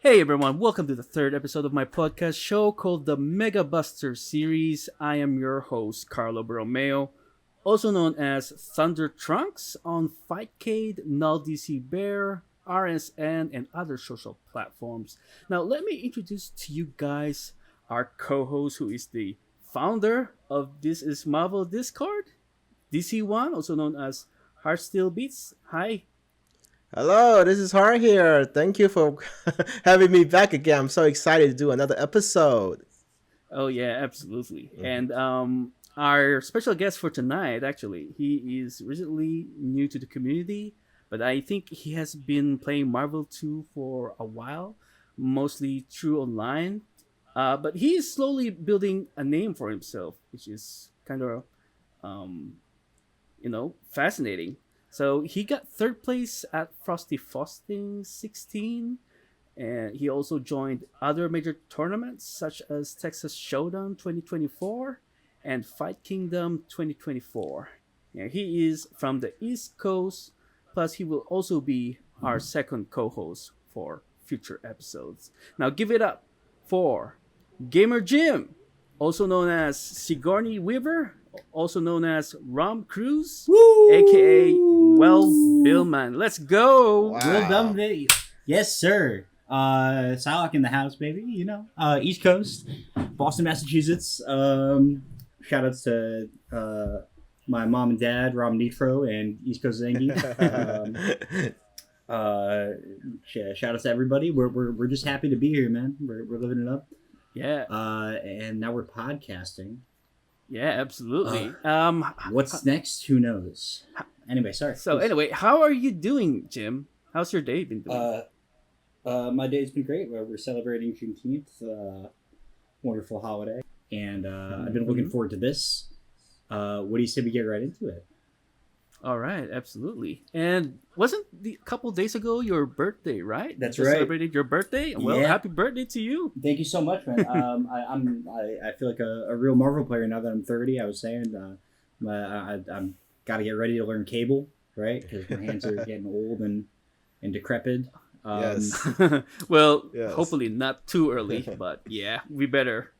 Hey everyone, welcome to the third episode of my podcast show called the Mega BUSTER series. I am your host, Carlo Borromeo, also known as Thunder Trunks on Fightcade, NullDC Bear, RSN, and other social platforms. Now, let me introduce to you guys our co-host, who is the founder of This Is Mahvel Discord, DC1, also known as Heartstillbeats. Hi. Hello, this is Har here. Thank you for having me back again. I'm so excited to do another episode. Oh yeah, absolutely. And our special guest for tonight, actually, he is recently new to the community, but I think he has been playing Marvel 2 for a while, mostly through online. But he is slowly building a name for himself, which is kind of, um, fascinating. So he got third place at Frosty Faustings XVI, and he also joined other major tournaments such as Texas Showdown 2024 and Fight Kingdom 2024. Yeah, he is from the East Coast, plus he will also be our second co-host for future episodes. Now give it up for GamerJim, also known as Sigourney Weaver, also known as Rom Cruz, aka Billman. Let's go! Wow. Well done, baby. Yes, sir. Psylocke in the house, baby. You know, East Coast, Boston, Massachusetts. Shout outs to my mom and dad, Rom Nitro, and East Coast Zangy. Shout outs to everybody. We're just happy to be here, man. We're living it up. Yeah. And now we're podcasting. Yeah, absolutely. What's next? Who knows? Anyway, sorry. So anyway, how are you doing, Jim? How's your day been doing? My day's been great. We're celebrating Juneteenth, wonderful holiday, and I've been looking forward to this. What do you say we get right into it? All right, absolutely. And wasn't a couple days ago your birthday, right? That's you right. Celebrated your birthday. Well, happy birthday to you. Thank you so much, man. I feel like a real Marvel player now that I'm 30. I was saying, I'm got to get ready to learn cable, right? Because my hands are getting old and decrepit. Yes. Well, Yes. Hopefully not too early, but yeah, we better,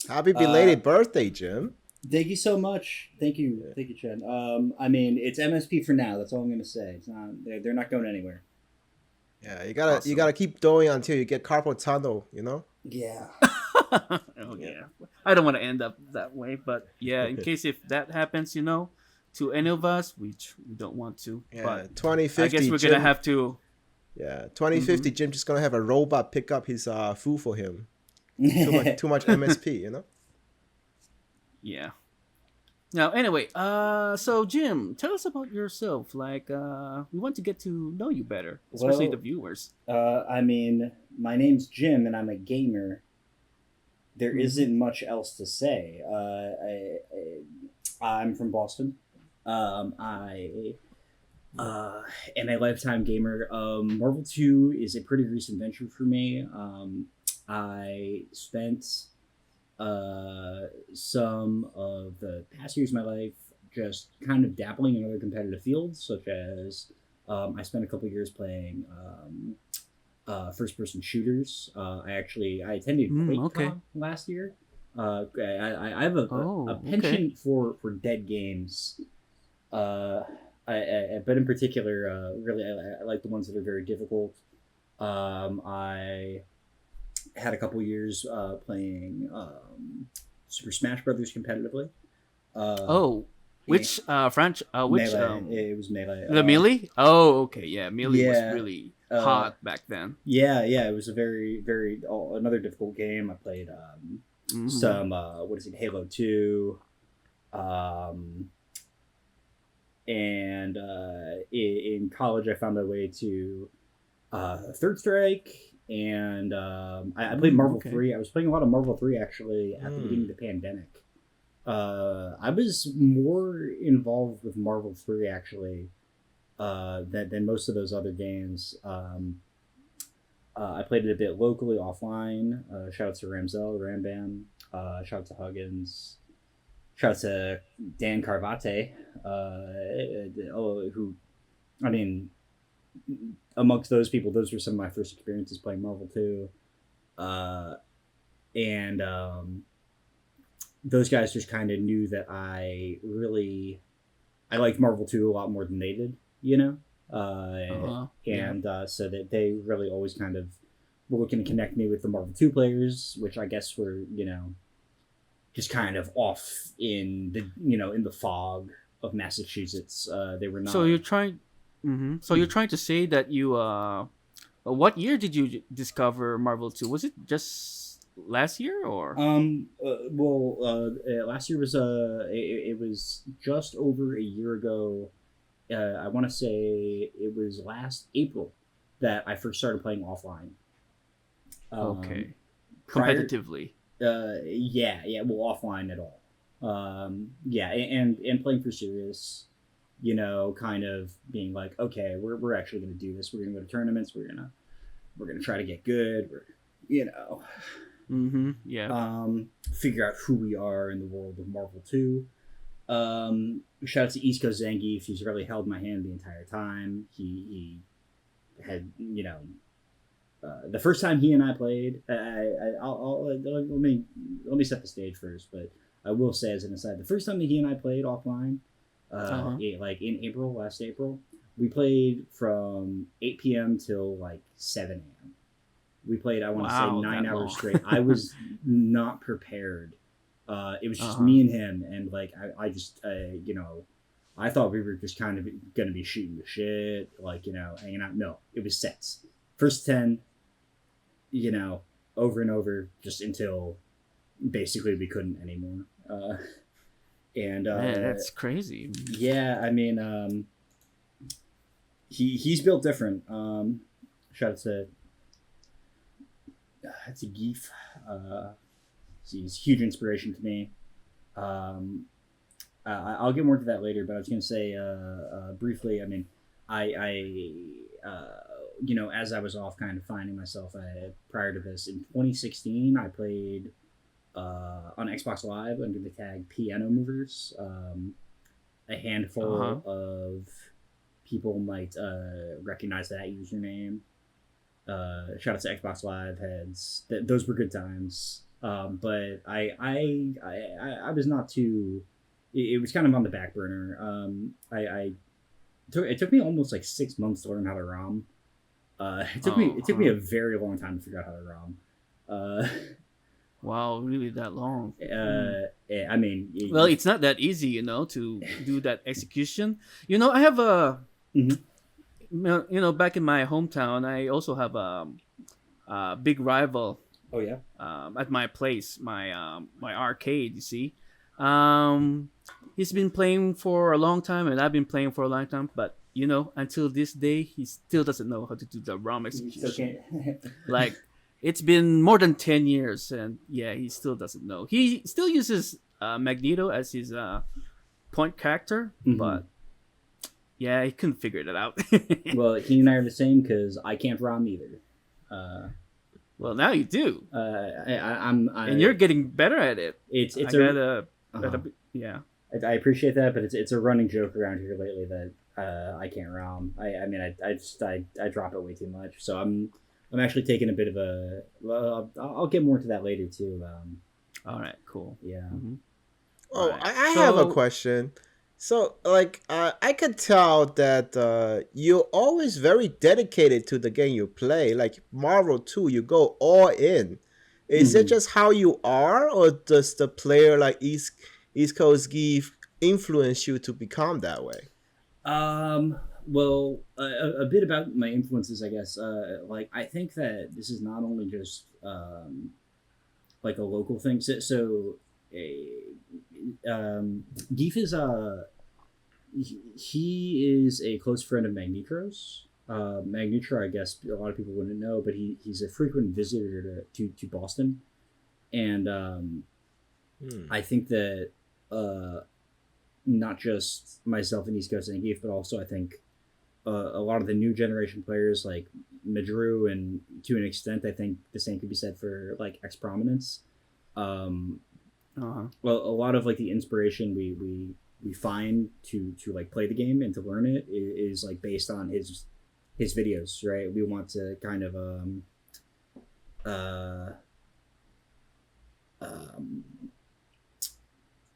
Happy belated birthday, Jim. Thank you so much. Thank you, Chen. I mean, it's MSP for now. That's all I'm gonna say. It's not. They're not going anywhere. Yeah, you gotta keep going until you get carpal tunnel. Yeah. Oh yeah. I don't want to end up that way, but yeah, in case if that happens, to any of us, which we don't want to. Yeah, but 2050. I guess we're Jim, gonna have to. Yeah, 2050. Jim just gonna have a robot pick up his food for him. Too much MSP. Yeah. Now, anyway, so Jim, tell us about yourself. Like, we want to get to know you better, especially the viewers. I mean, my name's Jim, and I'm a gamer. There isn't much else to say. I'm from Boston. I am a lifetime gamer. Marvel 2 is a pretty recent venture for me. I spent some of the past years of my life just kind of dabbling in other competitive fields, such as I spent a couple years playing first-person shooters. I attended QuakeCon last year. I have a penchant for dead games. But in particular, really, I like the ones that are very difficult. I had a couple years playing Super Smash Brothers competitively. Which French? Which Melee. It was Melee. The Melee? Oh, okay, yeah. Melee was really hot back then. Yeah. It was a very, very another difficult game. I played some Halo 2, and in college I found my way to Third Strike. And I played Marvel 3. I was playing a lot of Marvel 3 actually at the beginning of the pandemic. I was more involved with Marvel 3 actually than most of those other games. I played it a bit locally, offline. Shout out to Rambam. Shout out to Huggins. Shout out to Dan Carvate, who, I mean, amongst those people, those were some of my first experiences playing Marvel 2. And those guys just kind of knew that I liked Marvel 2 a lot more than they did, you know? So that they really always kind of were looking to connect me with the Marvel 2 players, which I guess were, just kind of off in the fog of Massachusetts. They were not. So you're trying. Mm-hmm. So you're trying to say that you. What year did you discover Marvel 2? Was it just last year or? Last year was it was just over a year ago. I want to say it was last April that I first started playing offline. Okay. Competitively. Well, offline at all. And playing for serious, kind of being like, okay, we're actually going to do this. We're going to go to tournaments. We're going to try to get good. Mm-hmm. Yeah. Figure out who we are in the world of Marvel 2. Shout out to East Coast Zangief. He's really held my hand the entire time. He had, the first time he and I played, let me set the stage first, but I will say as an aside, the first time that he and I played offline, in April, last April, we played from 8 p.m. till 7 a.m. We played, I want to say 9 hours straight. I was not prepared. It was just me and him, and I just I thought we were just kind of gonna be shooting the shit, hanging out. No, it was sets. First 10, over and over, just until basically we couldn't anymore. Man, that's crazy. Yeah, I mean, he's built different. Shout out to Geef. He's a huge inspiration to me. I'll get more to that later, but I was going to say briefly, I mean, as I was off kind of finding myself, prior to this, in 2016, I played on Xbox Live under the tag Piano Movers. A handful of people might recognize that username. Shout out to Xbox Live heads. Those were good times. But I was not too. It was kind of on the back burner. It took me almost 6 months to learn how to ROM. It took me a very long time to figure out how to ROM. Wow, really that long? I mean, it's not that easy, to do that execution. I have a. Mm-hmm. Back in my hometown, I also have a big rival. Oh yeah. At my place, my arcade. You see, he's been playing for a long time, and I've been playing for a long time. But until this day, he still doesn't know how to do the ROM execution. It's been more than 10 years, and he still doesn't know. He still uses Magneto as his point character, but he couldn't figure it out. Well, he and I are the same because I can't ROM either. Well, now you do. And you're getting better at it. I appreciate that, but it's a running joke around here lately that I can't ROM. I drop it way too much. So I'm actually taking a bit of a. Well, I'll get more to that later too. All right, cool. Yeah. Mm-hmm. Oh, right. I have a question. So, I could tell that you're always very dedicated to the game you play. Like Marvel 2, you go all in. Is it just how you are, or does the player East Coast Geef influence you to become that way? Well, a bit about my influences, I guess. I think that this is not only just a local thing. Geef is he is a close friend of Magnetro's. Magnetro, I guess a lot of people wouldn't know, but he's a frequent visitor to Boston, and I think that not just myself and East Coast and Geef, but also I think a lot of the new generation players like Madru, and to an extent, I think the same could be said for X Prominence. Well, a lot of the inspiration we find to play the game and to learn it is based on his his videos, right? We want to kind of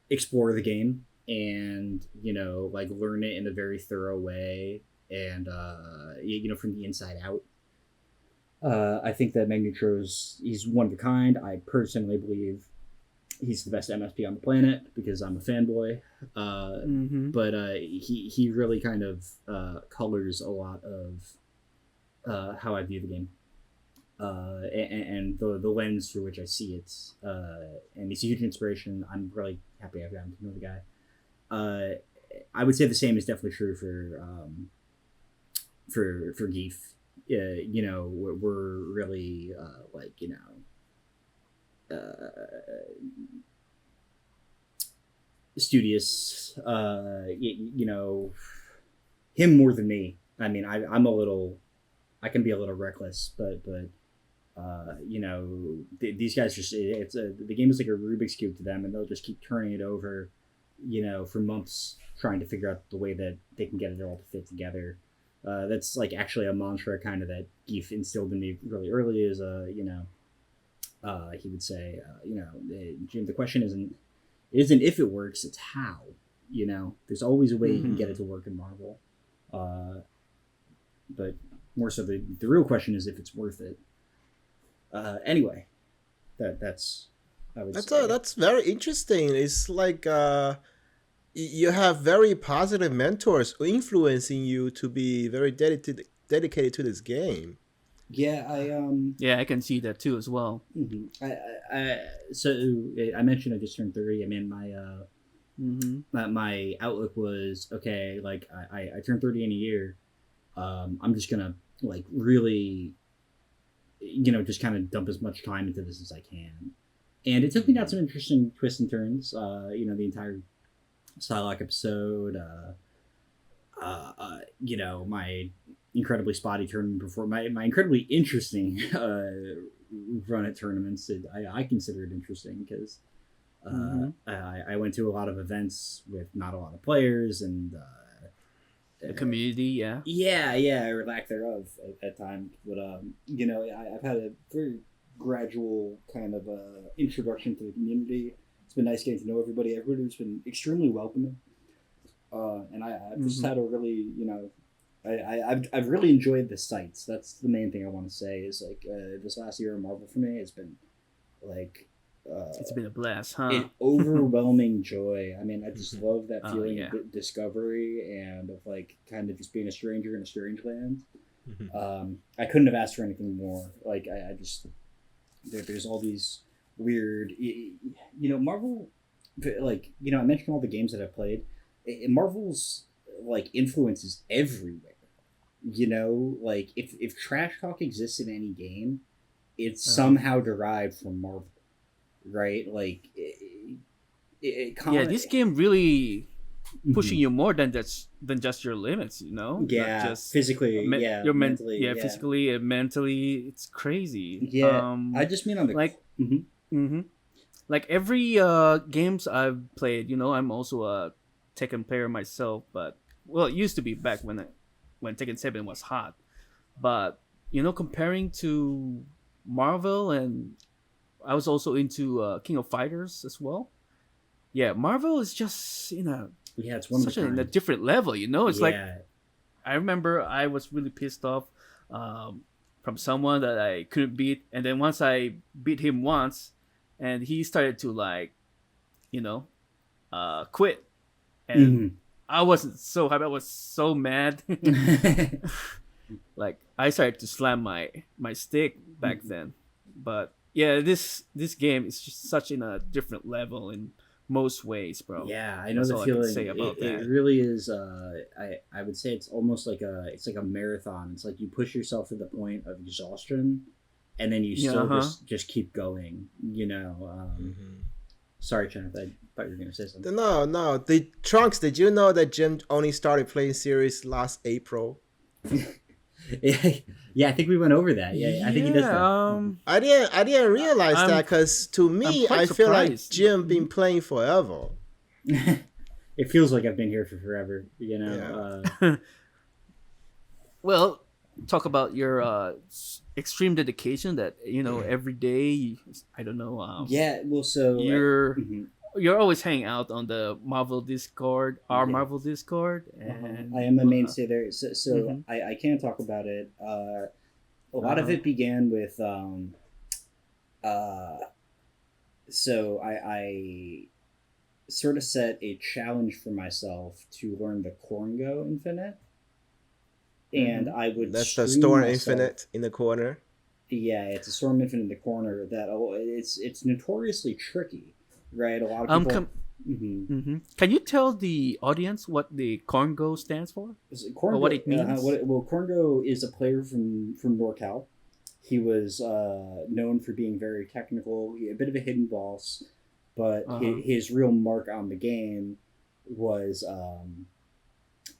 explore the game and, you know, like learn it in a very thorough way and, you know, from the inside out. I think that he's one of a kind. I personally believe he's the best MSP on the planet because I'm a fanboy. But he really kind of colors a lot of how I view the game. And the lens through which I see it. And he's a huge inspiration. I'm really happy I've gotten to know the guy. I would say the same is definitely true for Geef. You know, we're really like, you know, studious. You know, him more than me. I mean, I can be a little reckless, but you know, these guys just the game is like a Rubik's Cube to them, and they'll just keep turning it over, you know, for months trying to figure out the way that they can get it all to fit together. That's like actually a mantra kind of that Geef instilled in me really early. Is you know, he would say, you know, Jim, the question isn't if it works, it's how. You know, there's always a way you can get it to work in Marvel, but more so the real question is if it's worth it. Anyway, that's very interesting. It's like you have very positive mentors influencing you to be very dedicated to this game. Yeah, I can see that too as well. So I mentioned I just turned 30. I mean, my outlook was okay. Like I turned 30 in a year. I'm just gonna like really, you know, just kind of dump as much time into this as I can. And it took me down some interesting twists and turns. You know, the entire Psylocke episode. You know, my incredibly spotty tournament before my incredibly interesting run at tournaments. I consider it interesting because I went to a lot of events with not a lot of players and the community, or lack thereof at times. But you know, I've had a very gradual kind of introduction to the community. It's been nice getting to know everybody. Everybody's been extremely welcoming, and I've just had a really, you know, I've really enjoyed the sites. That's the main thing I want to say. Is like this last year of Marvel for me has been like. It's been a blast, huh? An overwhelming joy. I mean, I just love that feeling of discovery and of like kind of just being a stranger in a strange land. I couldn't have asked for anything more. Like I just there's all these weird, you know, Marvel. Like, you know, I mentioned all the games that I've played. Marvel's like influence is everywhere. You know, like if trash talk exists in any game, it's somehow derived from Marvel. Right, like this game really pushing you more than just your limits, you know. Yeah, just physically, mentally, physically and mentally, it's crazy. Yeah, I just mean on the like, like every games I've played, you know, I'm also a Tekken player myself, but well, it used to be back when Tekken 7 was hot, but you know, comparing to Marvel and I was also into King of Fighters as well. Yeah, Marvel is just in a different level, you know. It's like I remember I was really pissed off from someone that I couldn't beat, and then once I beat him once, and he started to like, you know, quit, and I wasn't so happy. I was so mad. Like I started to slam my stick back then, but. Yeah, this game is just such in a different level in most ways, bro. Yeah, I know the feeling. It really is. I would say it's almost like a marathon. It's like you push yourself to the point of exhaustion, and then you still just keep going. You know. Sorry, Kenneth. I thought you were gonna say something. No. The Trunks. Did you know that Jim only started playing series last April? Yeah, I think we went over that. Yeah, I think he does that. I didn't realize that because to me, I feel like Jim been playing forever. It feels like I've been here for forever. You know. Well, talk about your extreme dedication that every day. I don't know. Yeah. Well, so you're always hanging out on the Marvel Discord, our Marvel Discord, and I am a mainstay there. So I can talk about it. A lot of it began with so I sort of set a challenge for myself to learn the Corngo Infinite, and I would. That's the Storm Infinite in the corner. Yeah, it's a Storm Infinite in the corner. It's notoriously tricky, right? A lot of people. Can you tell the audience what the Corngo stands for? Corngo, or what it means? Corngo is a player from NorCal. He was known for being very technical, a bit of a hidden boss, but his real mark on the game was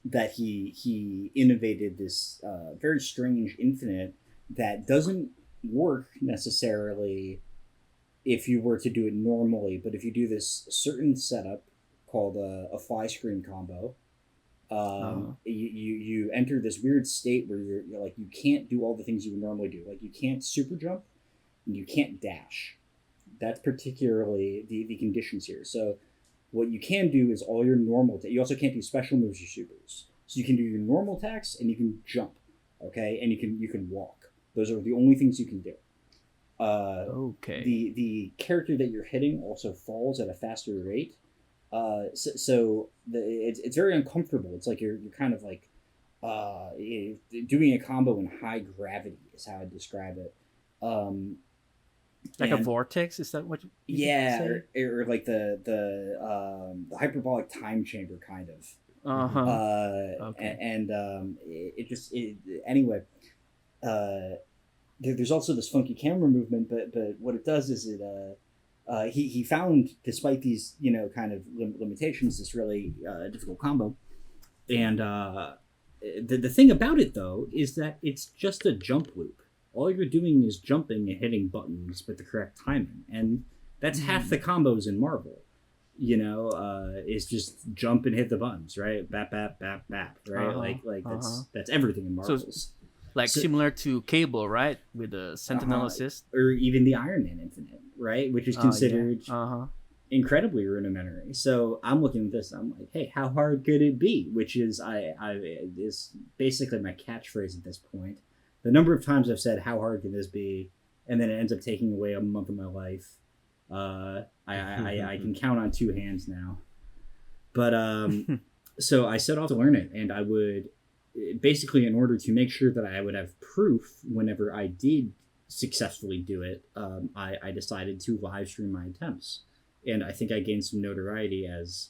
that he innovated this very strange infinite that doesn't work necessarily if you were to do it normally, but if you do this certain setup called a fly screen combo, you enter this weird state where you're like, you can't do all the things you would normally do. Like, you can't super jump and you can't dash. That's particularly the conditions here. So what you can do is all your normal you also can't do special moves or supers. So you can do your normal attacks and you can jump, okay? And you can walk. Those are the only things you can do. Okay. The character that you're hitting also falls at a faster rate. It's very uncomfortable. It's like you're kind of like doing a combo in high gravity is how I describe it. Like a vortex, is that what you say? Or like the hyperbolic time chamber kind of. Okay. Anyway. There's also this funky camera movement, but what it does is he found, despite these kind of limitations, this really difficult combo, and the thing about it though is that it's just a jump loop. All you're doing is jumping and hitting buttons with the correct timing, and that's half the combos in Marvel. Is just jump and hit the buttons, right? Bap bap bap bap, right? That's everything in Marvel. So, similar to Cable, right? With the Sentinel assist. Or even the Iron Man Infinite, right? Which is considered incredibly rudimentary. So I'm looking at this, I'm like, hey, how hard could it be? Which is is basically my catchphrase at this point. The number of times I've said, how hard can this be? And then it ends up taking away a month of my life. I can count on two hands now. But so I set off to learn it, and I would... basically, in order to make sure that I would have proof whenever I did successfully do it, I decided to live stream my attempts. And I think I gained some notoriety as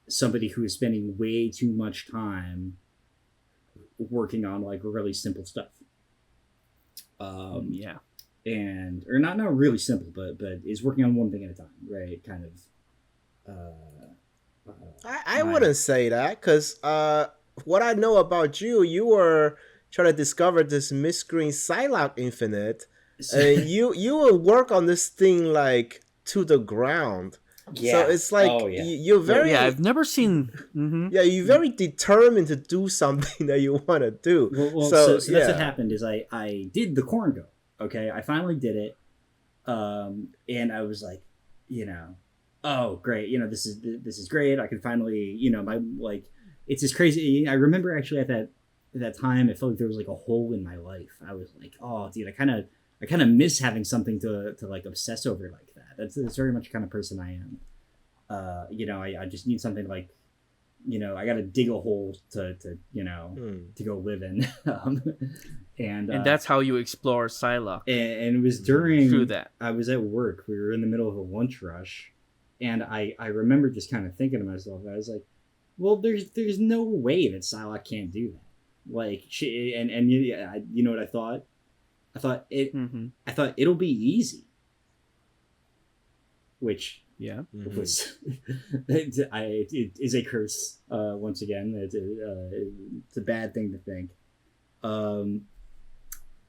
somebody who is spending way too much time working on like really simple stuff. And or not really simple, but is working on one thing at a time, right? Kind of. I wouldn't say that, because what I know about you, you were trying to discover this mid-screen Psylocke Infinite, and you will work on this thing like to the ground. So it's like you're very... I've never seen... you're very determined to do something that you want to do. So that's what happened is I did the Corngo. Okay, I finally did it, and I was like, oh great, this is great. I can finally, it's just crazy. I remember actually at that time, it felt like there was like a hole in my life. I was like, oh dude, I kind of miss having something to like obsess over like that. That's very much the kind of person I am. I just need something like, I got to dig a hole to to go live in. And that's how you explore Psylocke. And it was through that. I was at work. We were in the middle of a lunch rush. And I remember just kind of thinking to myself, I was like, well, there's no way that Psylocke can't do that. Like, you know what I thought? I thought it'll be easy. Which was it is a curse. Once again, it's a bad thing to think.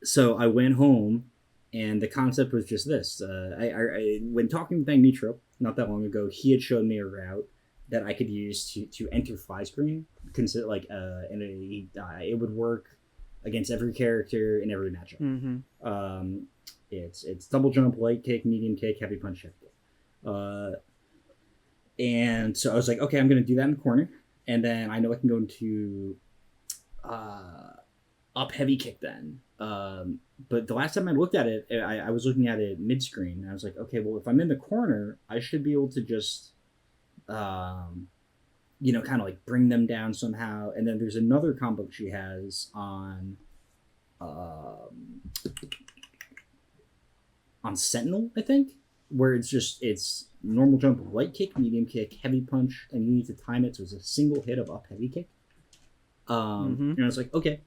So I went home, and the concept was just this. I when talking to Nitro not that long ago, he had showed me a route that I could use to enter fly screen. Consider and it would work against every character in every matchup. Mm-hmm. It's double jump, light kick, medium kick, heavy punch, heavy kick. And so I was like, okay, I'm going to do that in the corner. And then I know I can go into up heavy kick then. But the last time I looked at it, I was looking at it mid-screen. And I was like, okay, well, if I'm in the corner, I should be able to just, kind of like bring them down somehow. And then there's another combo she has on Sentinel, I think, where it's normal jump, light kick, medium kick, heavy punch, and you need to time it so it's a single hit of up heavy kick. And I was like, okay,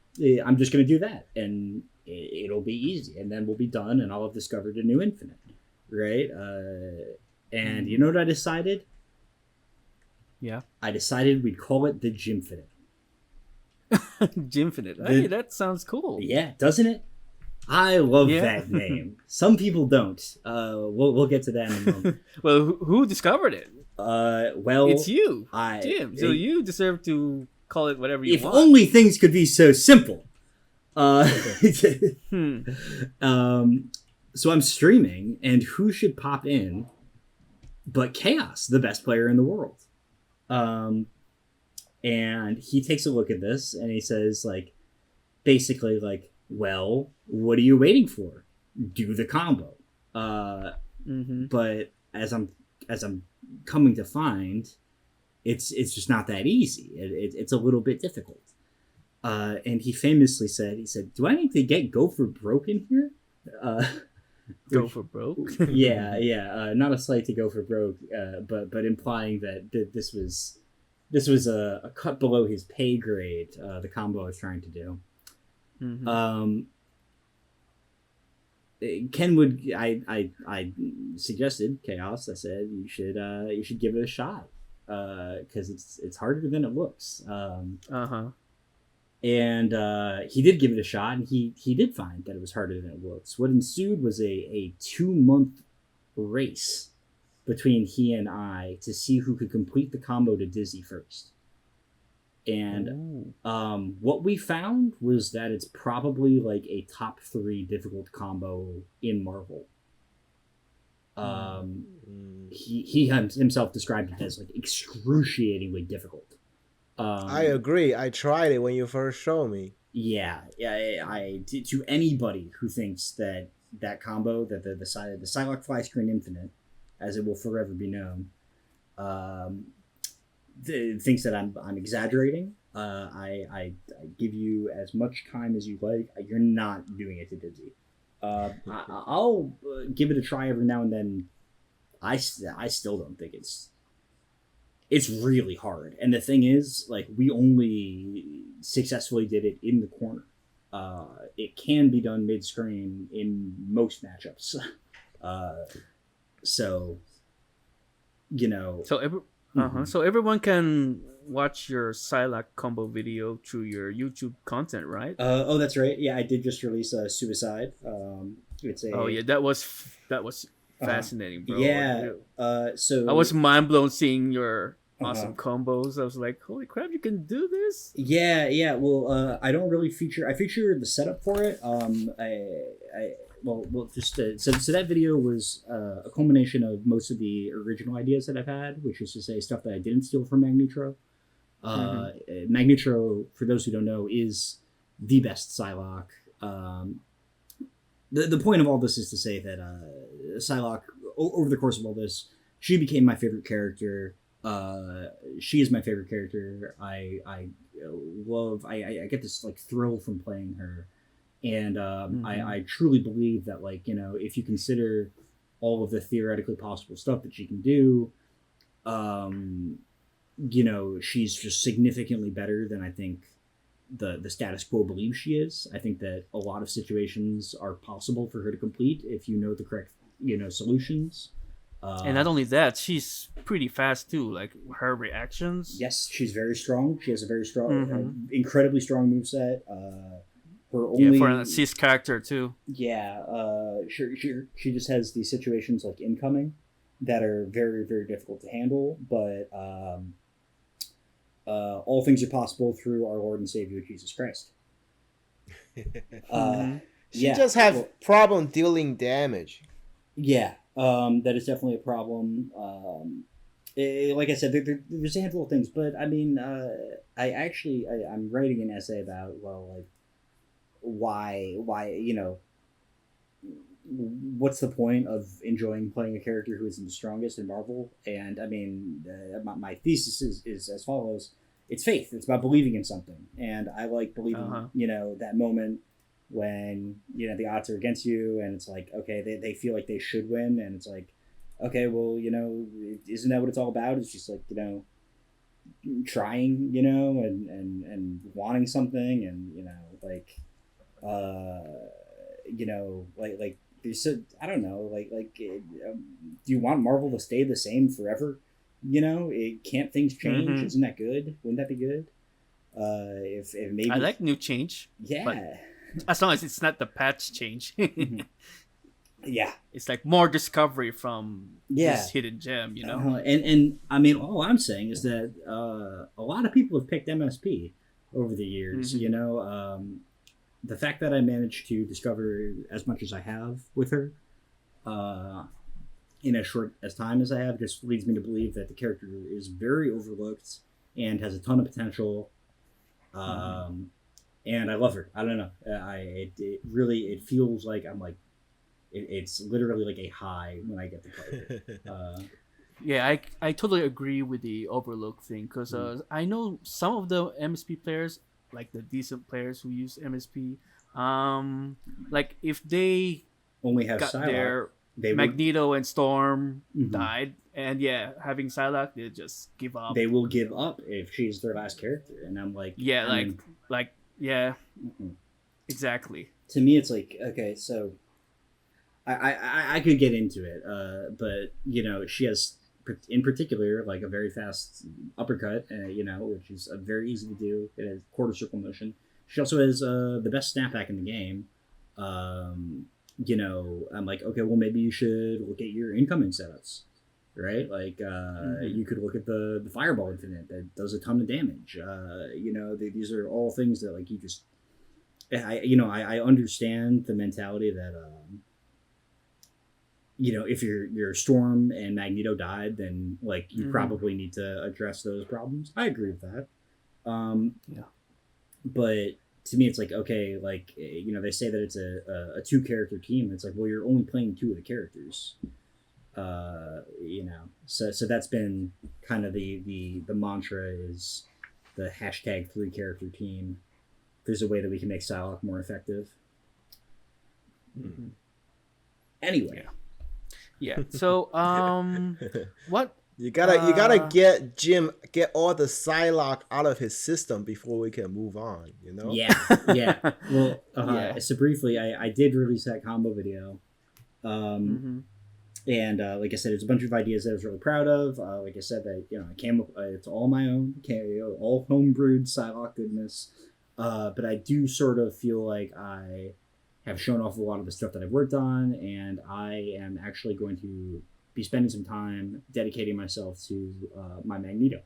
I'm just going to do that, and it'll be easy, and then we'll be done, and I'll have discovered a new infinite, right? And you know what I decided? Yeah. I decided we'd call it the Gymfinite. Gymfinite. Hey, that sounds cool. Yeah, doesn't it? I love that name. Some people don't. We'll get to that in a moment. Well, who discovered it? Well, it's you, Jim. So you deserve to call it whatever you want. If only things could be so simple. So I'm streaming, and who should pop in but Chaos, the best player in the world. And he takes a look at this, and he says, like, basically, like, well, what are you waiting for? Do the combo. But as I'm coming to find, it's just not that easy. It's a little bit difficult. And he famously said, do I need to get Go for Broke in here? Go for Broke? yeah. Not a slight to Go for Broke, but implying that this was a cut below his pay grade, the combo I was trying to do. I suggested Chaos. I said you should give it a shot because it's harder than it looks. And he did give it a shot, and he did find that it was harder than it looks. What ensued was a 2-month race between he and I to see who could complete the combo to Dizzy first. And what we found was that it's probably like a top 3 difficult combo in Marvel. He himself described it as like excruciatingly difficult. I agree. I tried it when you first showed me. Yeah. To anybody who thinks that combo, that the Psylocke Fly Screen Infinite, as it will forever be known, thinks that I'm exaggerating. I give you as much time as you like. You're not doing it to Dizzy. I'll give it a try every now and then. I still don't think it's really hard. And the thing is, like, we only successfully did it in the corner. It can be done mid-screen in most matchups. So, you know. So everyone can watch your Psylocke combo video through your YouTube content, right? Oh, that's right. Yeah, I did just release Suicide. It's a. Oh yeah, that was fascinating, bro. Yeah. So I was mind blown seeing your awesome combos. I was like, holy crap, you can do this? Yeah. Well, I don't really feature. I feature the setup for it. So that video was a culmination of most of the original ideas that I've had, which is to say stuff that I didn't steal from Magnetro. Magnetro, for those who don't know, is the best Psylocke. The point of all this is to say that Psylocke, over the course of all this, she became my favorite character. She is my favorite character. I get this like thrill from playing her. And I truly believe that, like, you know, if you consider all of the theoretically possible stuff that she can do, you know, she's just significantly better than I think the status quo believes she is. I think that a lot of situations are possible for her to complete if you know the correct, you know, solutions. And not only that, she's pretty fast too. Like her reactions. Yes, she's very strong. She has a very strong, incredibly strong moveset. Her only, for an assist character too. Yeah, she just has these situations like incoming that are very, very difficult to handle. But all things are possible through our Lord and Savior Jesus Christ. She just have problem dealing damage. Yeah, that is definitely a problem. Like I said, there's a handful of things, but I mean, I'm writing an essay about why what's the point of enjoying playing a character who isn't the strongest in Marvel? And I mean, my thesis is as follows: it's faith. It's about believing in something, and I like believing. That moment when the odds are against you, and it's like, okay, they feel like they should win, and it's like, okay, well, isn't that what it's all about? It's just like trying, and wanting something, and there's I don't know, do you want Marvel to stay the same forever? Can't things change? Mm-hmm. Isn't that good? Wouldn't that be good? If maybe I like new change. Yeah. As long as it's not the patch change. Mm-hmm. Yeah. It's like more discovery from this hidden gem, And I mean, all I'm saying is that a lot of people have picked MSP over the years, the fact that I managed to discover as much as I have with her in as short as time as I have just leads me to believe that the character is very overlooked and has a ton of potential. And I love her. I don't know. It feels like I'm like, it's literally like a high when I get to play her. Yeah, I totally agree with the overlook thing because I know some of the MSP players, like the decent players who use MSP, like if they only have got Psylocke, Magneto and Storm died, and having Psylocke, they just give up. They will give up if she's their last character, and I'm like, exactly. To me, it's like, okay, so I could get into it, but she has in particular like a very fast uppercut, which is very easy to do. It has quarter circle motion. She also has the best snapback in the game. I'm like, okay, well, maybe you should look at your incoming setups, right? Like, you could look at the Fireball Infinite that does a ton of damage. These are all things that like you just, I understand the mentality that, if your Storm and Magneto died, then like you probably need to address those problems. I agree with that. But to me, it's like, okay, like, they say that it's a 2-character team. It's like, well, you're only playing 2 of the characters. So that's been kind of the mantra is the hashtag 3-character team. There's a way that we can make Psylocke more effective. Anyway. Yeah. So, what? You gotta get all the Psylocke out of his system before we can move on. Yeah. Well, so briefly, I did release that combo video, and like I said, it's a bunch of ideas that I was really proud of. Like I said, that I came up, it's all my own, all homebrewed Psylocke goodness. But I do sort of feel like I have shown off a lot of the stuff that I've worked on, and I am actually going to be spending some time dedicating myself to my Magneto.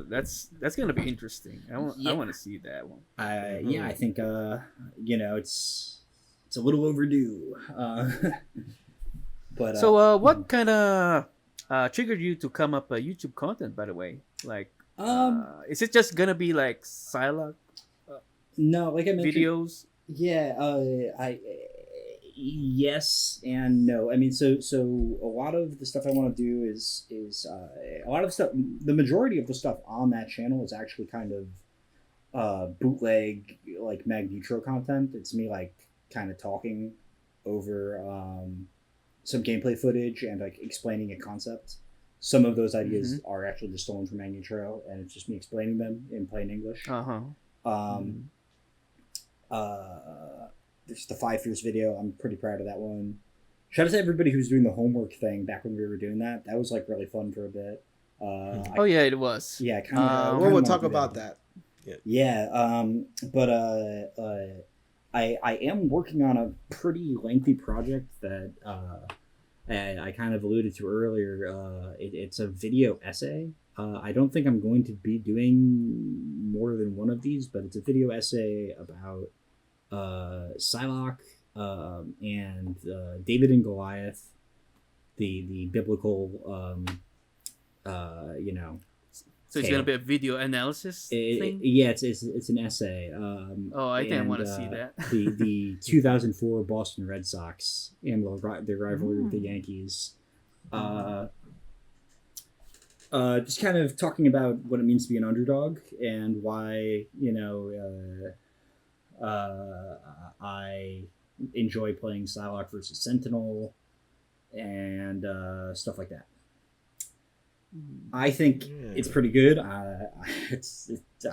That's gonna be interesting. I want to see that one. I think it's a little overdue. But so what kind of triggered you to come up YouTube content? By the way, like, is it just gonna be like Psylocke? No, like I mentioned, videos. Yeah, yes and no. I mean, so a lot of the stuff I want to do is a lot of stuff. The majority of the stuff on that channel is actually kind of bootleg, like Magneto content. It's me like kind of talking over some gameplay footage and like explaining a concept. Some of those ideas are actually just stolen from Magneto, and it's just me explaining them in plain English. There's the 5 Fierce video. I'm pretty proud of that one. Shout out to everybody who's doing the homework thing back when we were doing that. That was like really fun for a bit. It was. Yeah, kind of. We'll talk about that. Yeah. But I am working on a pretty lengthy project that I kind of alluded to earlier, it's a video essay. I don't think I'm going to be doing more than one of these, but it's a video essay about Psylocke and David and Goliath, the biblical, So it's gonna be a video analysis thing. Yeah, it's an essay. I think I want to see that. the 2004 Boston Red Sox and their rivalry with the Yankees. Just kind of talking about what it means to be an underdog and why I enjoy playing Psylocke versus Sentinel and stuff like that. I think it's pretty good. I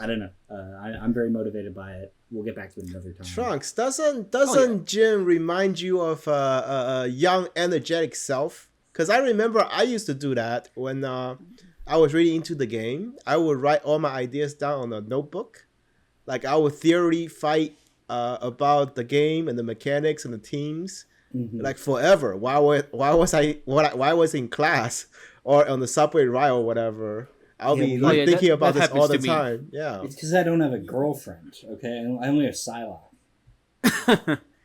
don't know. I'm very motivated by it. We'll get back to it another time. Trunks, doesn't Jim remind you of a young, energetic self? Because I remember I used to do that when I was really into the game. I would write all my ideas down on a notebook. Like I would theory fight about the game and the mechanics and the teams, like forever. Why was I in class or on the subway ride or whatever? I'll be thinking about this all the time. Yeah, it's because I don't have a girlfriend. Okay, I only have Psylocke.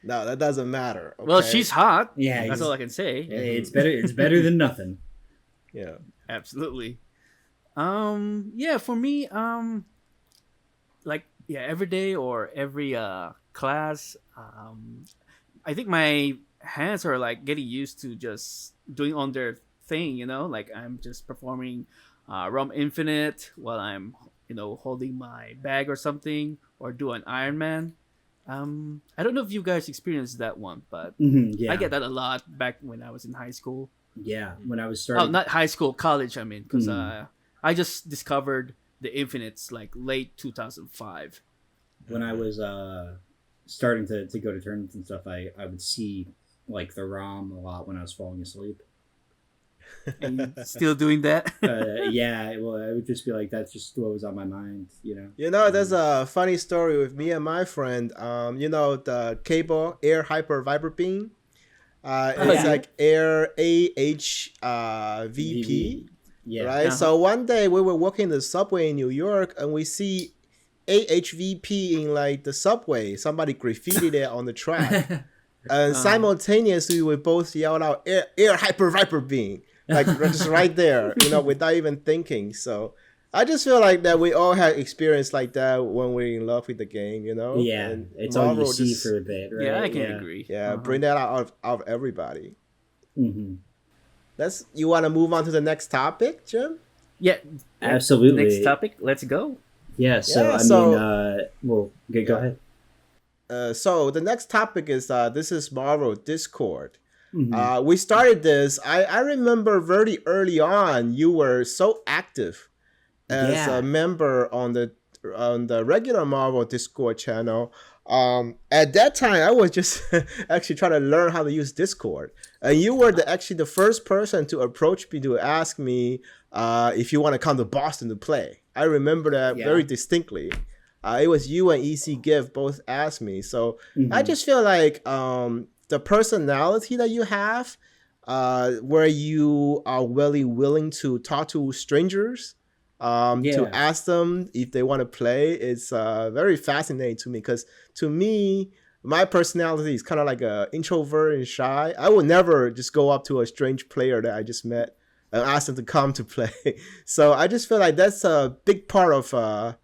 No, that doesn't matter. Okay? Well, she's hot. Yeah, that's all I can say. It's better. It's better than nothing. Yeah, absolutely. Yeah, for me, every day or every class, I think my hands are like getting used to just doing on their thing, like I'm just performing Realm Infinite while I'm holding my bag or something, or do an Iron Man. I don't know if you guys experienced that one, but I get that a lot back when I was in high school. Yeah, when I was starting. Oh, not high school, college. I mean, because I just discovered the Infinites like late 2005. When I was starting to go to tournaments and stuff, I would see like the ROM a lot when I was falling asleep. And still doing that? Yeah, well, I would just be like, that's just what was on my mind, there's a funny story with me and my friend. The cable air hyper viper beam. It's like air AHVP. Yeah. Right. So one day we were walking the subway in New York and we see AHVP in like the subway. Somebody graffitied it on the track. And simultaneously we both yelled out air hyper viper beam. Like just right there, without even thinking. So I just feel like that we all had experience like that when we're in love with the game, Yeah, and it's all you see for a bit, right? Yeah, I can agree. Yeah, bring that out of everybody. Mm-hmm. You want to move on to the next topic, Jim? Yeah, absolutely. Next topic, let's go. Yeah, go ahead. So the next topic is this is Marvel Discord. We started this. I remember very early on you were so active as a member on the regular Marvel Discord channel. At that time, I was just actually trying to learn how to use Discord, and you were the first person to approach me to ask me if you want to come to Boston to play. I remember that very distinctly. It was you and EC Gift both asked me. So I just feel like the personality that you have, where you are really willing to talk to strangers, to ask them if they want to play, it's very fascinating to me. Because to me, my personality is kind of like an introvert and shy. I would never just go up to a strange player that I just met and ask them to come to play. So I just feel like that's a big part of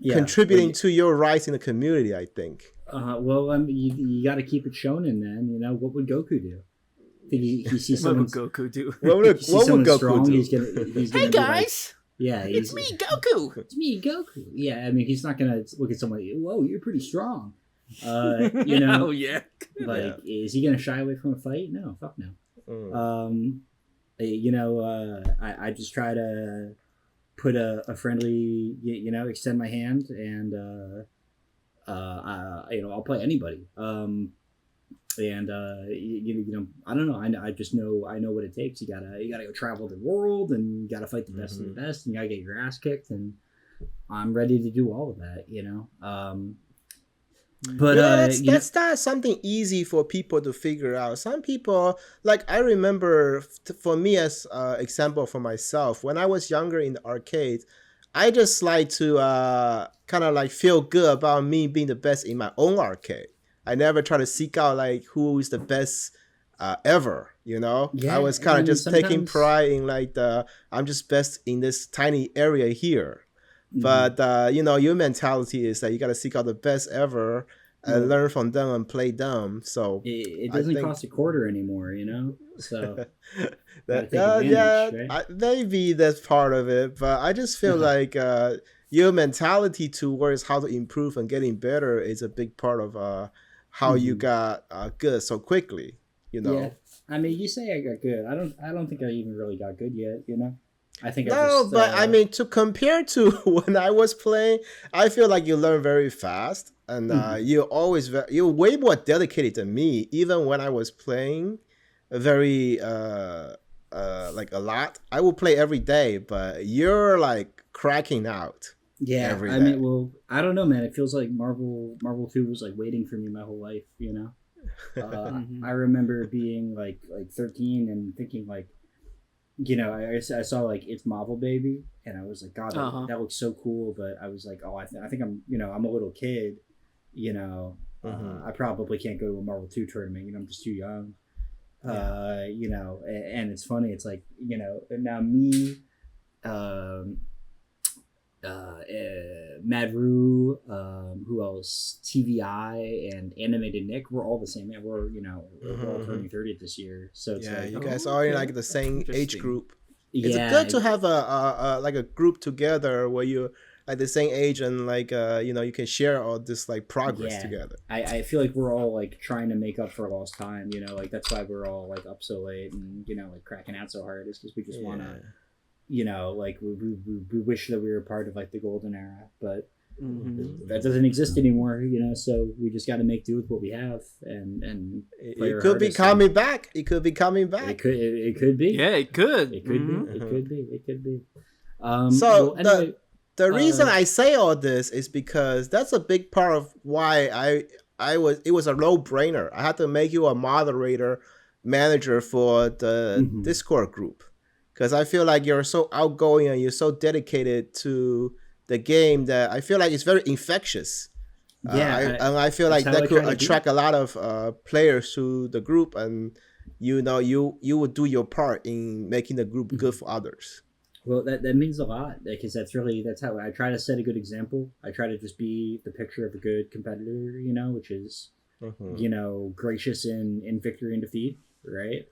contributing to your rise in the community, I think. You got to keep it shonen, man. What would Goku do? He sees what would Goku do? What would Goku do? He's gonna hey guys! It's me, Goku. It's me, Goku. Yeah, I mean, he's not gonna look at somebody. Whoa, you're pretty strong. Oh yeah. Is he gonna shy away from a fight? No, fuck no. I just try to put a friendly, extend my hand, and I'll play anybody. I don't know. I just know. I know what it takes. You gotta go travel the world, and you gotta fight the best of the best, and you gotta get your ass kicked. And I'm ready to do all of that. But that's not something easy for people to figure out. Some people, like I remember, for me as example for myself, when I was younger in the arcade, I just like to kind of like feel good about me being the best in my own arcade. I never try to seek out like who is the best ever. You know, I was kind of just taking pride in like I'm just best in this tiny area here. But you know, your mentality is that you got to seek out the best ever and learn from them and play them. So it doesn't cost a quarter anymore, you know. So maybe that's part of it. But I just feel like your mentality towards how to improve and getting better is a big part of how you got good so quickly. You know. Yeah. I mean, you say I got good. I don't think I even really got good yet. You know. I think but I mean, to compare to when I was playing, I feel like you learn very fast, and you're way more dedicated than me. Even when I was playing, very like a lot, I will play every day, but you're like cracking out. Yeah, I mean, well, I don't know, man. It feels like Marvel 2 was like waiting for me my whole life. You know, I remember being like 13 and thinking like. You know, I saw like It's Mahvel Baby, and I was like, God, that looks so cool. But I was like, oh, I think I'm, you know, I'm a little kid. You know, I probably can't go to a Marvel 2 tournament. You know, I'm just too young. You know, and it's funny. It's like, you know, now me, Madru, who else? TVI and Animated Nick. We're all the same. Man, we're all turning 30 this year. So it's you guys are in like the same age group. It's good to have a like a group together where you like the same age and like you know, you can share all this like progress together. I feel like we're all like trying to make up for lost time. You know, like that's why we're all like up so late and you know like cracking out so hard is because we just want to. You know, like we wish that we were part of like the golden era, but that doesn't exist anymore. You know, so we just got to make do with what we have, and it could be coming back. It could be coming back. It could be. Yeah, it could. It could be. It could be. So anyway, the reason I say all this is because that's a big part of why it was a no-brainer. I had to make you a moderator manager for the Discord group. Because I feel like you're so outgoing and you're so dedicated to the game that I feel like it's very infectious. Yeah, I feel like that could attract a lot of players to the group, and you know you would do your part in making the group good for others. Well, that means a lot because that's how I try to set a good example. I try to just be the picture of a good competitor, you know, which is you know, gracious in victory and defeat, right?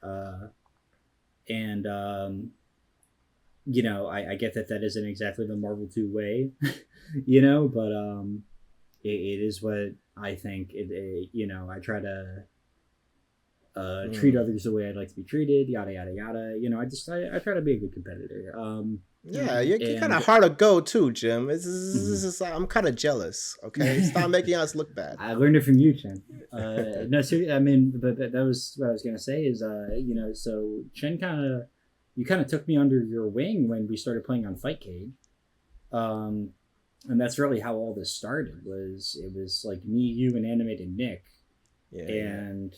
And you know, I get that isn't exactly the Marvel 2 way, you know, but it is what I think. You know, I try to treat others the way I'd like to be treated, yada yada yada. You know, I try to be a good competitor. You're kind of hard to go too, Jim. I'm kind of jealous. Okay, stop making us look bad. I learned it from you, Chen. No, seriously. I mean, but that was what I was gonna say. Is you know, so Chen you kind of took me under your wing when we started playing on Fightcade, and that's really how all this started. It was like me, you, and Animated Nick, and.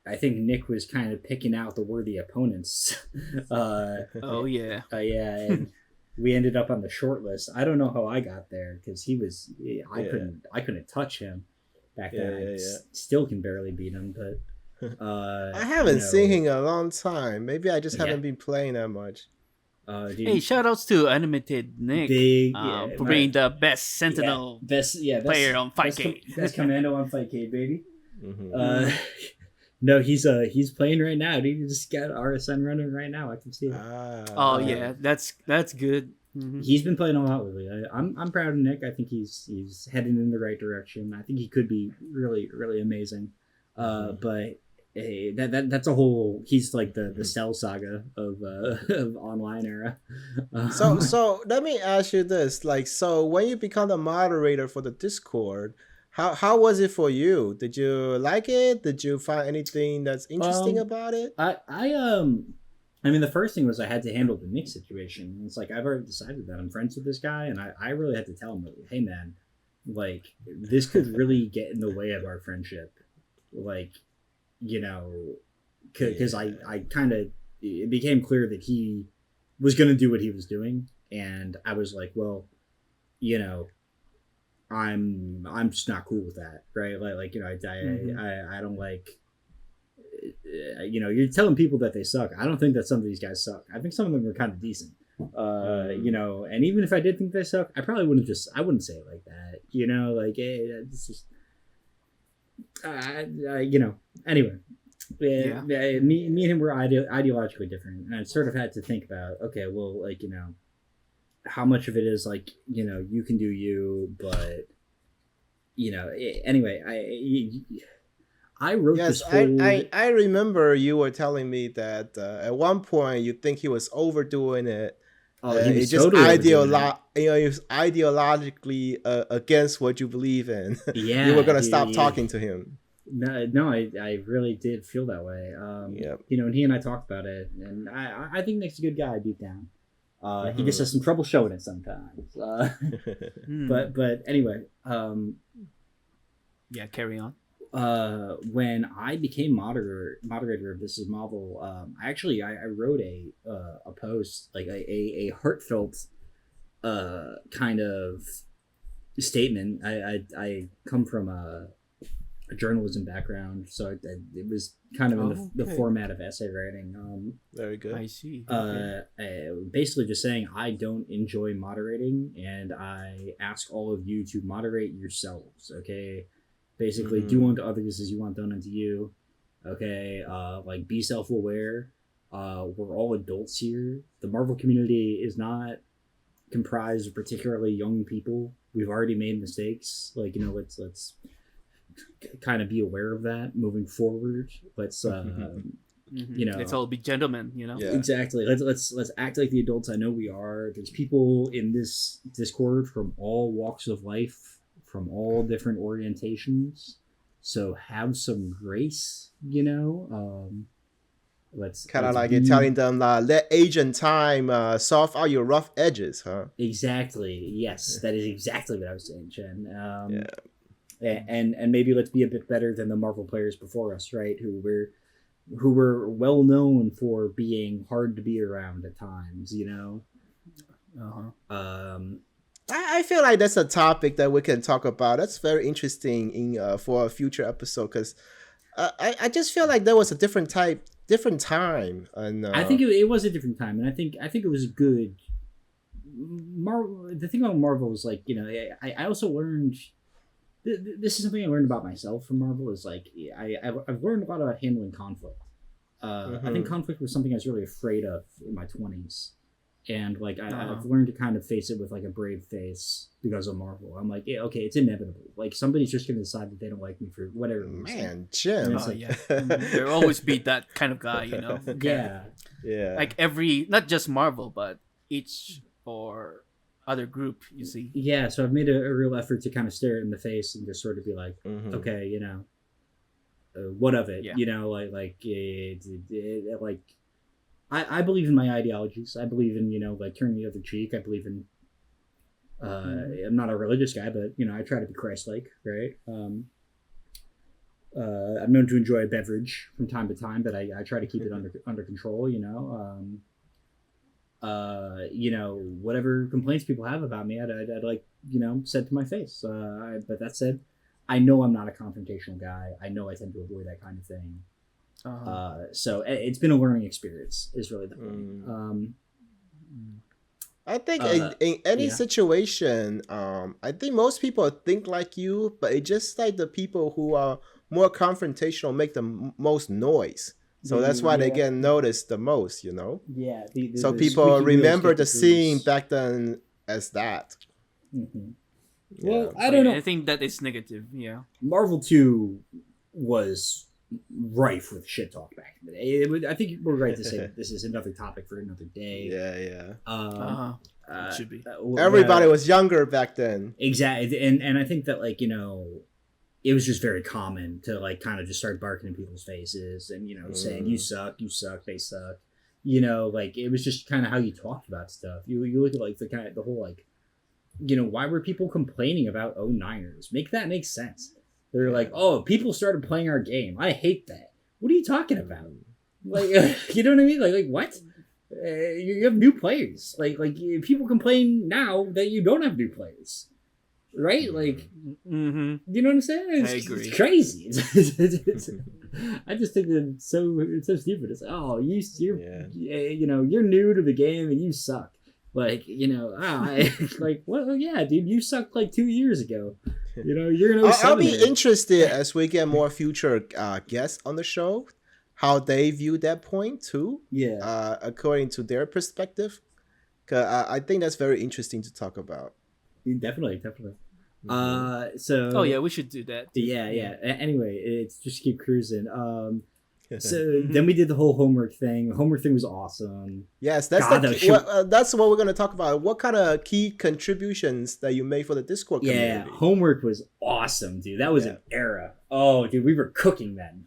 I think Nick was kind of picking out the worthy opponents. And we ended up on the short list. I don't know how I got there because I couldn't touch him back then. I still can barely beat him, but I haven't seen him in a long time. Maybe I just haven't been playing that much. Hey, shout outs to Animated Nick for being the best Sentinel player on Fightcade. Best commando on Fightcade, baby. No, he's playing right now. He just got RSN running right now. I can see it. That's good. He's been playing a lot lately. I'm proud of Nick. I think he's heading in the right direction. I think he could be really really amazing. But hey, that's a whole. He's like the Cell saga of online era. So let me ask you this: like, so when you become the moderator for the Discord. How was it for you? Did you like it? Did you find anything that's interesting about it? I mean, the first thing was I had to handle the Nick situation. It's like I've already decided that I'm friends with this guy, and I really had to tell him, hey man, like this could really get in the way of our friendship, like, you know, because I kind of, it became clear that he was going to do what he was doing, and I was like, well, you know, I'm just not cool with that, right? Like you know, I don't like, you know, you're telling people that they suck. I don't think that some of these guys suck. I think some of them are kind of decent. You know, and even if I did think they suck, I probably wouldn't say it like that, you know, like it's just you know, anyway, me and him were ideologically different, and I sort of had to think about, okay, well, like, you know, how much of it is like, you know, you can do you, but you know, anyway, I wrote this whole... I remember you were telling me that at one point you think he was overdoing it. He was just he was ideologically against what you believe in. Yeah, you were gonna stop talking to him. No, I really did feel that way. You know, and he and I talked about it, and I think Nick's a good guy deep down. He just has some trouble showing it sometimes. But anyway, yeah, carry on. When I became moderator of This Is Mahvel, I wrote a post, like a heartfelt kind of statement. I come from a journalism background, so it was kind of in the format of essay writing. Very good. I see. Basically just saying I don't enjoy moderating, and I ask all of you to moderate yourselves, okay? Basically, do unto others as you want done unto you. Okay, like, be self-aware. We're all adults here. The Marvel community is not comprised of particularly young people. We've already made mistakes. Like, you know, let's kind of be aware of that moving forward. Let's you know, let's all be gentlemen. You know, exactly. Let's act like the adults I know we are. There's people in this Discord from all walks of life, from all different orientations, so have some grace, you know. Let's kind of like telling them, let age and time soft out your rough edges, huh? Exactly. Yes, that is exactly what I was saying, Chen. And maybe let's be a bit better than the Marvel players before us, right? Who were well known for being hard to be around at times, you know. I feel like that's a topic that we can talk about. That's very interesting for a future episode, because I just feel like there was a different time, and I think it was a different time, and I think it was good. The thing about Marvel is, like, you know, I also learned. This is something I learned about myself from Marvel. Is like I've learned a lot about handling conflict. I think conflict was something I was really afraid of in my 20s. And like I've learned to kind of face it with like a brave face because of Marvel. I'm like, yeah, okay, it's inevitable. Like, somebody's just gonna decide that they don't like me for whatever reason. Man, Jim. There'll always be that kind of guy, you know. Yeah. Like not just Marvel, but each or other group, you see. Yeah, so I've made a real effort to kind of stare it in the face and just sort of be like, okay, you know, what of it? You know, like I believe in my ideologies. I believe in, you know, like, turning the other cheek. I believe in, I'm not a religious guy, but, you know, I try to be Christ-like, right? I'm known to enjoy a beverage from time to time, but I try to keep it under control, you know? You know, whatever complaints people have about me, I'd like, you know, said to my face. But that said, I know I'm not a confrontational guy. I know I tend to avoid that kind of thing. So it's been a learning experience, is really the point. I think in any situation, I think most people think like you, but it's just like the people who are more confrontational make the most noise. So that's why they get noticed the most, you know? Yeah. So people remember the scene back then as that. Well, I don't know. I think that is negative, yeah. Marvel 2 was rife with shit talk back in the day. I think we're right to say that this is another topic for another day. It should be. Everybody was younger back then. Exactly. And I think that, like, you know, it was just very common to, like, kind of just start barking in people's faces and, you know, saying, you suck, they suck. You know, like, it was just kind of how you talked about stuff. You look at, like, the whole, like, why were people complaining about 09ers? Make that make sense. They're like, oh, people started playing our game. I hate that. What are you talking about? Like, you know what I mean? Like what? You have new players. Like people complain now that you don't have new players, right? Like, you know what I'm saying? I agree. It's crazy. I just think that it's so stupid. It's like, oh, you're new to the game and you suck. Like, like, well, yeah, dude, you sucked like 2 years ago. You're an 07. I'll be interested as we get more future guests on the show, how they view that point too. Yeah. According to their perspective, because I think that's very interesting to talk about. Definitely. Mm-hmm. Oh yeah, we should do that. Yeah. Anyway, it's just keep cruising. So then we did the whole homework thing. The homework thing was awesome. Yes, that's that's what we're going to talk about. What kind of key contributions that you made for the Discord community? Yeah, homework was awesome, dude. That was an era. Oh, dude, we were cooking then.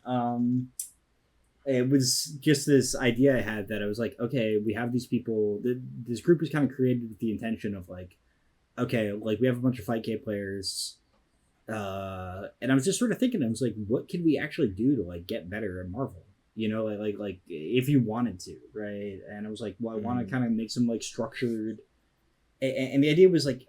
It was just this idea I had that I was like, okay, we have these people. This group was kind of created with the intention of like, okay, like we have a bunch of Fightcade players. And I was just sort of thinking, I was like, what can we actually do to like get better at Marvel? Like if you wanted to, right? And I was like, well, I want to kind of make some like structured, and the idea was like,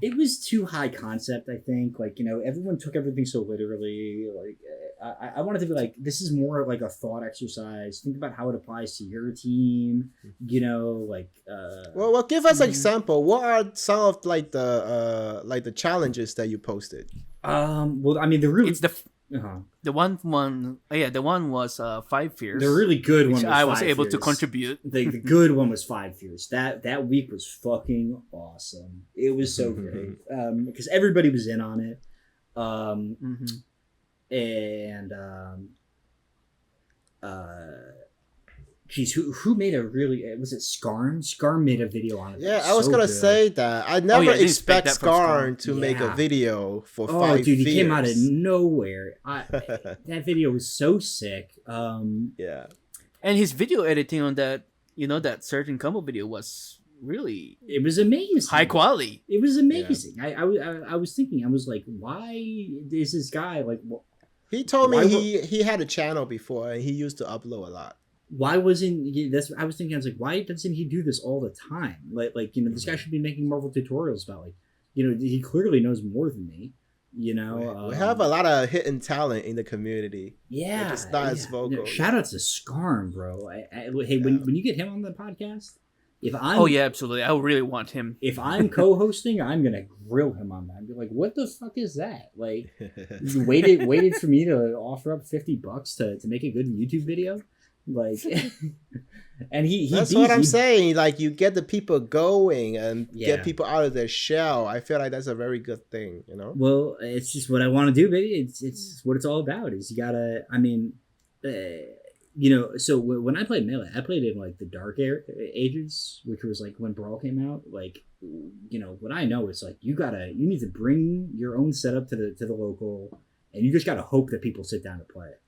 it was too high concept. I think like everyone took everything so literally. Like I wanted to be like, this is more like a thought exercise. Think about how it applies to your team. Well, give us an example. What are some of like the challenges that you posted? Well, I mean, the one was 5 Fears. The really good one was I was 5 able Fears. to contribute. The good one was 5 Fears. That week was fucking awesome. It was so great because everybody was in on it. And geez, who made a really, was it Scarm? Scarm made a video on it. Yeah, I was gonna say that. I never expect Scarm to make a video for 5 Fears. Dude, he came out of nowhere. That video was so sick. Yeah. And his video editing on that, that certain combo video was really, it was amazing, high quality. It was amazing. Yeah. I was thinking, I was like, why is this guy like? He told me he had a channel before and he used to upload a lot. Why wasn't I was thinking, I was like, why doesn't he do this all the time? This guy should be making Marvel tutorials about he clearly knows more than me. We have a lot of hidden talent in the community. Yeah, it's not as vocal. Shout out to Scarm, bro. Hey, when you get him on the podcast, absolutely, I really want him. If I'm co-hosting, I'm gonna grill him on that and be like, "What the fuck is that?" Like, you waited for me to offer up $50 to make a good YouTube video, like, and that's what I'm saying. Like, you get the people going and get people out of their shell. I feel like that's a very good thing, Well, it's just what I want to do, baby. It's what it's all about. Is you gotta. I mean. So when I played Melee, I played in like the dark ages, which was like when Brawl came out. Like, what I know is like you need to bring your own setup to the local, and you just gotta hope that people sit down to play it.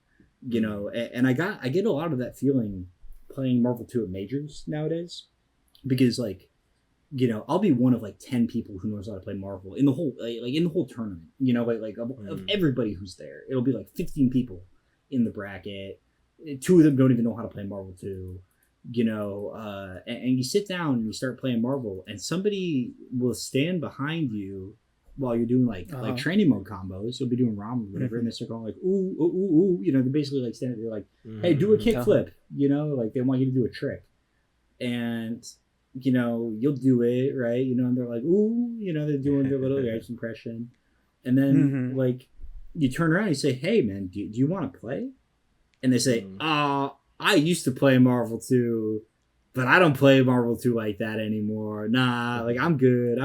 And I get a lot of that feeling playing Marvel 2 at majors nowadays, because like, I'll be one of like 10 people who knows how to play Marvel in the whole in the whole tournament. Of everybody who's there, it'll be like 15 people in the bracket. 2 of them don't even know how to play Marvel 2, and you sit down and you start playing Marvel, and somebody will stand behind you while you're doing like training mode combos. You'll be doing ROM or whatever, and they start going like, ooh, ooh, ooh, they're basically like standing there like, hey, do a kickflip, like they want you to do a trick. And, you'll do it, right? And they're like, ooh, they're doing their little ice impression. And then like you turn around and you say, hey man, do you want to play? And they say, I used to play Marvel 2, but I don't play Marvel 2 like that anymore. Nah, like I'm good.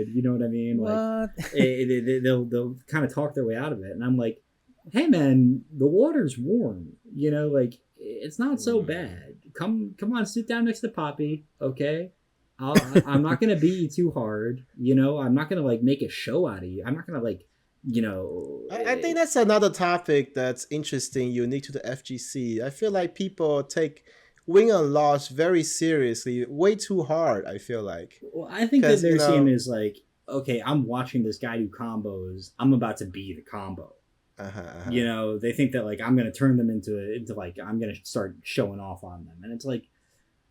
You know what I mean? What? Like they'll kind of talk their way out of it. And I'm like, hey man, the water's warm. Like it's not so bad. Come on, sit down next to Poppy, okay? I'm not gonna beat you too hard. I'm not gonna like make a show out of you. I'm not gonna like. I think that's another topic that's interesting, unique to the FGC. I feel like people take win and loss very seriously, way too hard. I feel like. Well, I think that their scene is like, okay, I'm watching this guy do combos. I'm about to be the combo. You know, they think that like I'm gonna turn them into like I'm gonna start showing off on them, and it's like,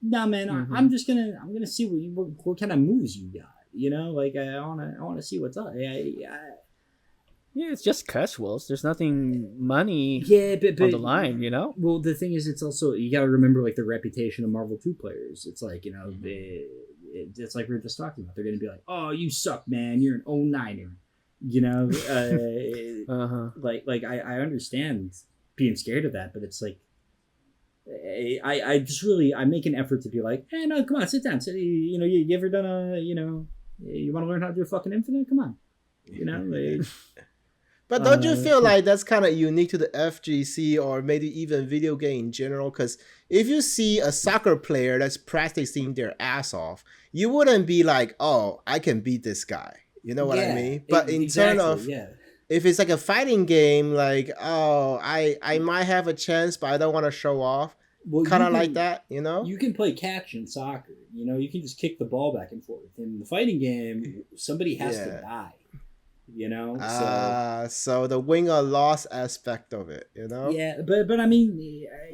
nah, man, I'm gonna see what kind of moves you got. You know, like I wanna see what's up. Yeah, it's just casuals. There's nothing money but on the line, you know? Well, the thing is, it's also, you got to remember, like, the reputation of Marvel 2 players. It's like, you know, it's like we were just talking about. They're going to be like, oh, you suck, man. You're an 09er. You know? Like I understand being scared of that, but it's like, I just really, I make an effort to be like, hey, no, come on, sit down. You know, you ever done you want to learn how to do a fucking infinite? Come on. You know, like... But don't you feel like that's kind of unique to the FGC or maybe even video game in general? Because if you see a soccer player that's practicing their ass off, you wouldn't be like, oh, I can beat this guy. You know what I mean? But in terms of, if it's like a fighting game, like, oh, I might have a chance, but I don't want to show off. Well, kind of like that, you know? You can play catch in soccer. You know, you can just kick the ball back and forth. In the fighting game, somebody has to die. You know, so the win or loss aspect of it, you know. Yeah, but I mean,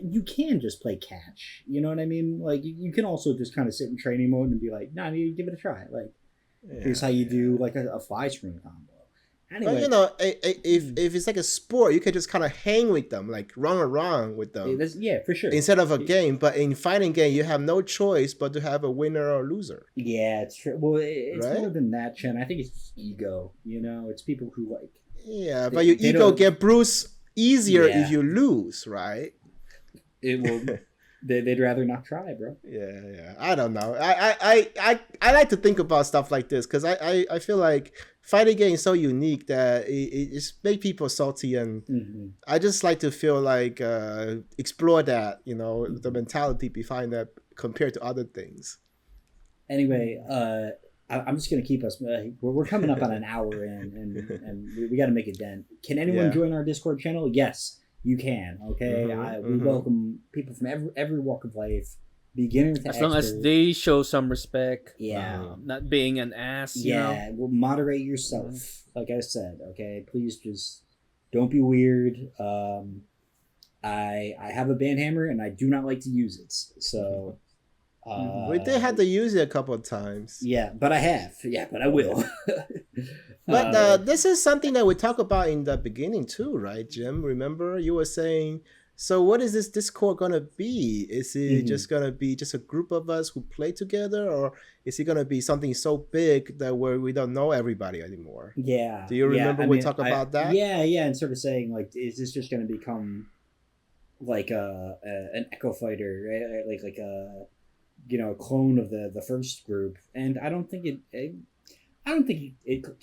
you can just play catch. You know what I mean? Like you can also just kind of sit in training mode and be like, nah, you give it a try. Like here's how you do like a fly screen combo. Anyway, but you know, if it's like a sport, you can just kind of hang with them, like run around with them. Yeah, for sure. Instead of a game, but in fighting game, you have no choice but to have a winner or loser. Yeah, it's true. Well, it's more than that, Chen. I think it's just ego. You know, it's people who like. Yeah, but your ego get bruised easier if you lose, right? It will. They'd rather not try, bro. Yeah. I don't know. I like to think about stuff like this because I feel like fighting game is so unique that it just make people salty, and I just like to feel like explore that, you know, the mentality behind that compared to other things. Anyway, I'm just gonna keep us. We're coming up on an hour and we got to make a dent. Can anyone join our Discord channel? Yes. You can, okay? We welcome people from every walk of life, beginner to expert. As long as they show some respect. Yeah. Not being an ass, you know? Well, moderate yourself, like I said, okay? Please just don't be weird. I have a band hammer, and I do not like to use it, so... we did have to use it a couple of times. Yeah, but I have. Yeah, but I will. But this is something that we talked about in the beginning too, right, Jim? Remember you were saying, so what is this Discord going to be? Is it just going to be just a group of us who play together, or is it going to be something so big that we don't know everybody anymore? Yeah. Do you remember we talked about that? Yeah, and sort of saying, like, is this just going to become like an Echo Fighter, right? Like a... you know, a clone of the first group, and I don't think it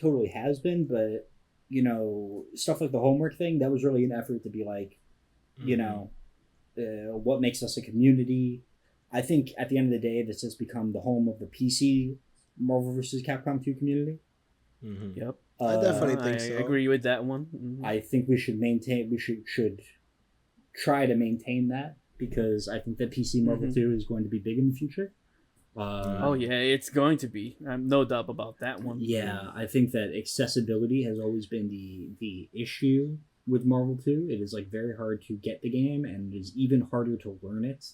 totally has been, but you know, stuff like the homework thing, that was really an effort to be like, you know, what makes us a community. I think at the end of the day, this has become the home of the PC Marvel vs. Capcom 2 community. Yep, I definitely think so. I agree with that one. I think we should should try to maintain that. Because I think that PC Marvel 2 is going to be big in the future. It's going to be. No doubt about that one. Yeah, I think that accessibility has always been the issue with Marvel 2. It is like very hard to get the game, and it is even harder to learn it.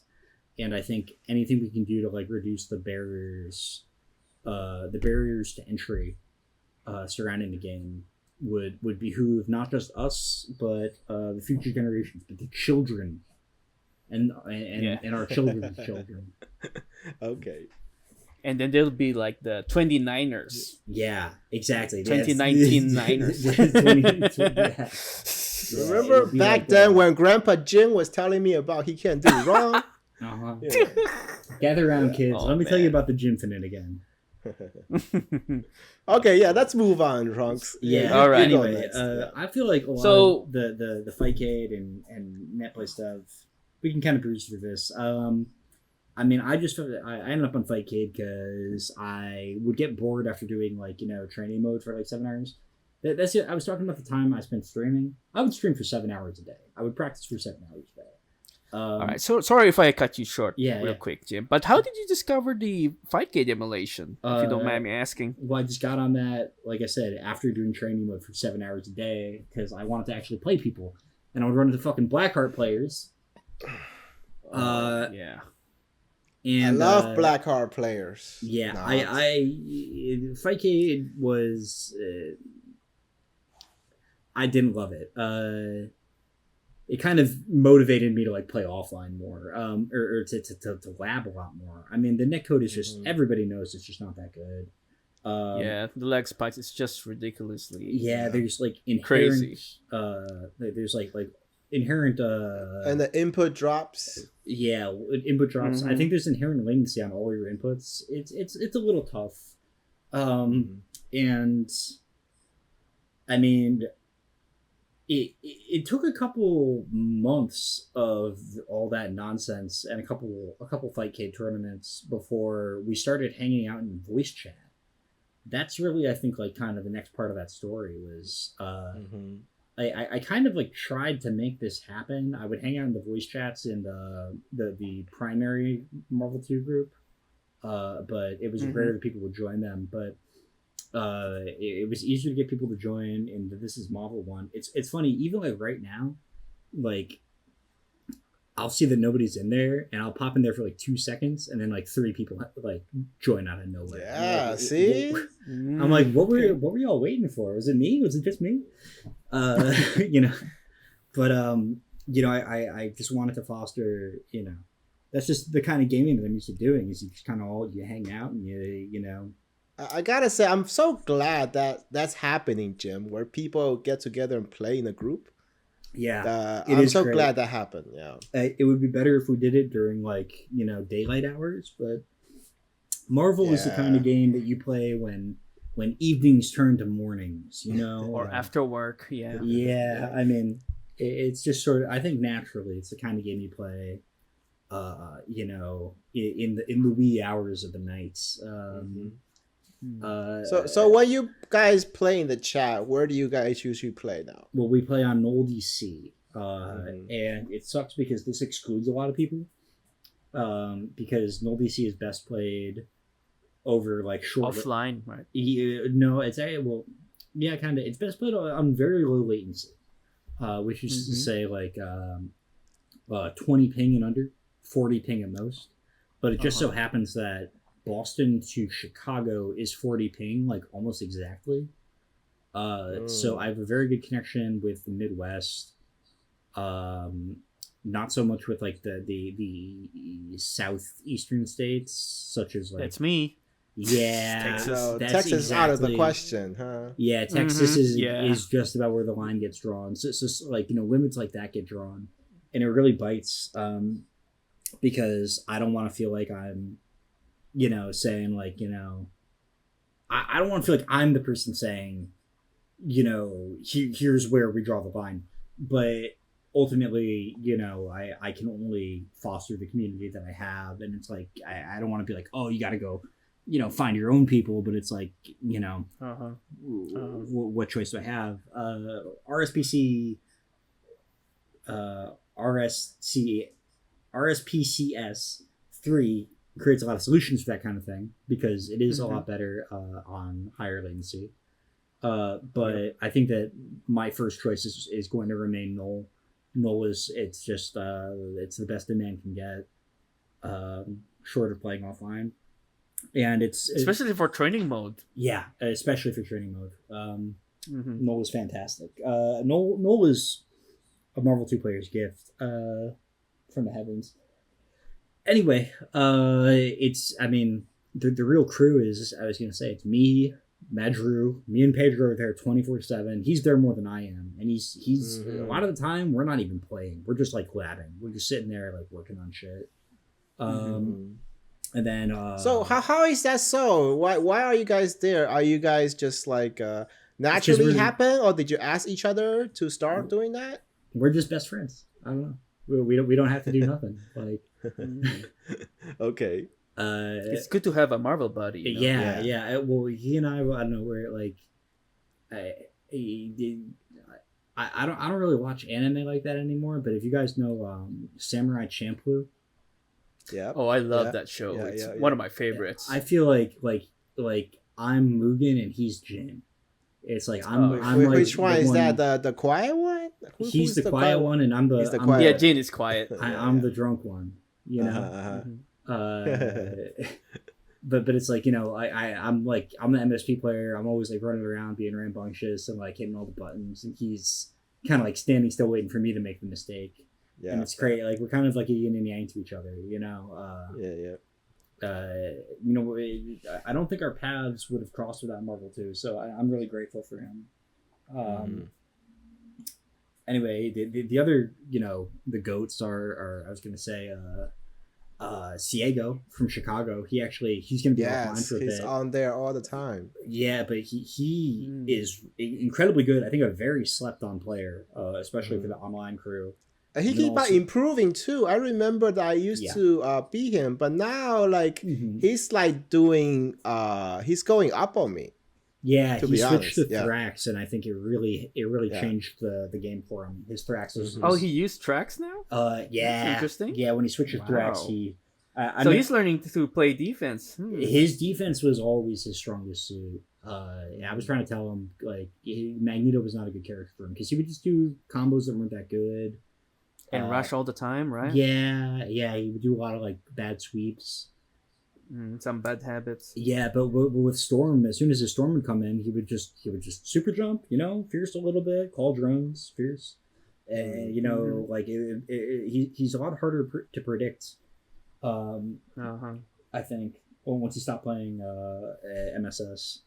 And I think anything we can do to like reduce the barriers to entry surrounding the game would behoove not just us, but the future generations, but the children. And our children's children. Okay. And then there'll be like the 29ers. Yeah, exactly. 2019 Niners. Remember back then when Grandpa Jim was telling me about he can't do wrong? Yeah. Gather around, kids. Let me tell you about the Gymfinite again. Okay, yeah, let's move on, Trunks. Yeah. All right. Anyway, I feel like a lot of the Fightcade and netplay stuff, we can kind of breeze through this. I mean, I ended up on Fightcade because I would get bored after doing like, you know, training mode for like 7 hours. That's it. I was talking about the time I spent streaming. I would stream for 7 hours a day. I would practice for 7 hours a day. All right. So sorry if I cut you short. Real Yeah. quick, Jim. But how did you discover the Fightcade emulation? If you don't mind me asking. Well, I just got on that, like I said, after doing training mode for 7 hours a day because I wanted to actually play people, and I would run into fucking Blackheart players. Yeah. And I love Blackheart players. Yeah, No, Fightcade was. I didn't love it. It kind of motivated me to like play offline more, or to lab a lot more. I mean, the netcode is just everybody knows it's just not that good. Yeah, the lag spikes is just ridiculously. Yeah, there's like inherent. Crazy. There's like inherent. And the input drops. Yeah, input drops. I think there's inherent latency on all your inputs. It's a little tough, and I mean. It took a couple months of all that nonsense and a couple Fightcade tournaments before we started hanging out in voice chat. That's really, I think, like kind of the next part of that story was I kind of like tried to make this happen. I would hang out in the voice chats in the primary Marvel 2 group, but it was rare that people would join them. But it was easier to get people to join in the This Is Marvel one. It's funny, even like right now, like I'll see that nobody's in there and I'll pop in there for like 2 seconds and then like 3 people like join out of nowhere. Yeah, like, see? I'm like, what were y'all waiting for? Was it me? Was it just me? You know. But you know, I just wanted to foster, you know, that's just the kind of gaming that I'm used to doing is you just kind of you hang out and you know. I gotta say, I'm so glad that that's happening, Jim, where people get together and play in a group. Yeah, I'm so glad that happened. Yeah, it would be better if we did it during like, you know, daylight hours, but Marvel is the kind of game that you play when evenings turn to mornings, you know, or after work. Yeah. I mean, it's just sort of, I think naturally it's the kind of game you play, you know, in the wee hours of the nights. So when you guys play in the chat, where do you guys usually play now? Well, we play on NullDC, and it sucks because this excludes a lot of people, because NullDC is best played over like short offline, right? No, it's well, yeah, kind of. It's best played on very low latency, which is to say like 20 ping and under, 40 ping at most. But it just so happens that Boston to Chicago is 40 ping, like almost exactly. So I have a very good connection with the Midwest. Not so much with like the southeastern states, such as like that's me. Yeah, Texas is out of the question, huh? Yeah, Texas is just about where the line gets drawn. So like, you know, limits like that get drawn, and it really bites. Because I don't want to feel like I'm, you know, saying like, you know, I don't want to feel like I'm the person saying, you know, here's where we draw the line. But ultimately, you know, I can only foster the community that I have. And it's like, I don't want to be like, oh, you got to go, you know, find your own people. But it's like, you know, what choice do I have? RSPCS 3 creates a lot of solutions for that kind of thing because it is a lot better on higher latency. But I think that my first choice is going to remain Null. Null is it's the best a man can get, short of playing offline, and it's especially for training mode. Yeah, especially for training mode. Null is fantastic. Null is a Marvel 2 player's gift. From the heavens. Anyway, it's, I mean, the real crew is, I was going to say, it's me, Madru, me and Pedro are there 24/7. He's there more than I am. And he's a lot of the time, we're not even playing. We're just like labbing. We're just sitting there like working on shit. And then... so how is that so? Why are you guys there? Are you guys just like naturally happen? Or did you ask each other to start doing that? We're just best friends. I don't know. We don't have to do nothing. Like, okay. It's good to have a Marvel buddy. You know? Yeah. Well, he and I don't know where like, I don't really watch anime like that anymore. But if you guys know Samurai Champloo, Yeah. Oh, I love that show. It's one of my favorites. I feel like I'm Mugen and he's Jin. It's like I'm like which one is that? The quiet one? He's the quiet one, and I'm the quiet. Yeah, Jin is quiet. I'm the drunk one. You know. But it's like, you know, I'm the MSP player. I'm always like running around being rambunctious and like hitting all the buttons, and he's kind of like standing still waiting for me to make the mistake. Yeah, and it's great. Like we're kind of like a yin and yang to each other, you know. You know, I don't think our paths would have crossed without Marvel 2, so I'm really grateful for him. Anyway, the other, you know, the goats are I was gonna say Ciego from Chicago. He's gonna be offline for a bit. He's on there all the time. Yeah, but he is incredibly good. I think a very slept on player, especially for the online crew. He keep on improving too. I remember that I used to beat him, but now like he's like doing he's going up on me. Yeah, he switched to Thrax, and I think it really changed the game for him. His Thrax was he used Thrax now? Yeah. That's interesting. Yeah, when he switched to Thrax, so he's learning to play defense. His defense was always his strongest suit. I was trying to tell him like Magneto was not a good character for him because he would just do combos that weren't that good. And rush all the time, right? Yeah, he would do a lot of like bad sweeps. Some bad habits. Yeah, but with Storm, as soon as his Storm would come in, he would just super jump, you know, fierce a little bit, call drones, fierce, and you know, like he's a lot harder to predict. I think once he stopped playing MSS.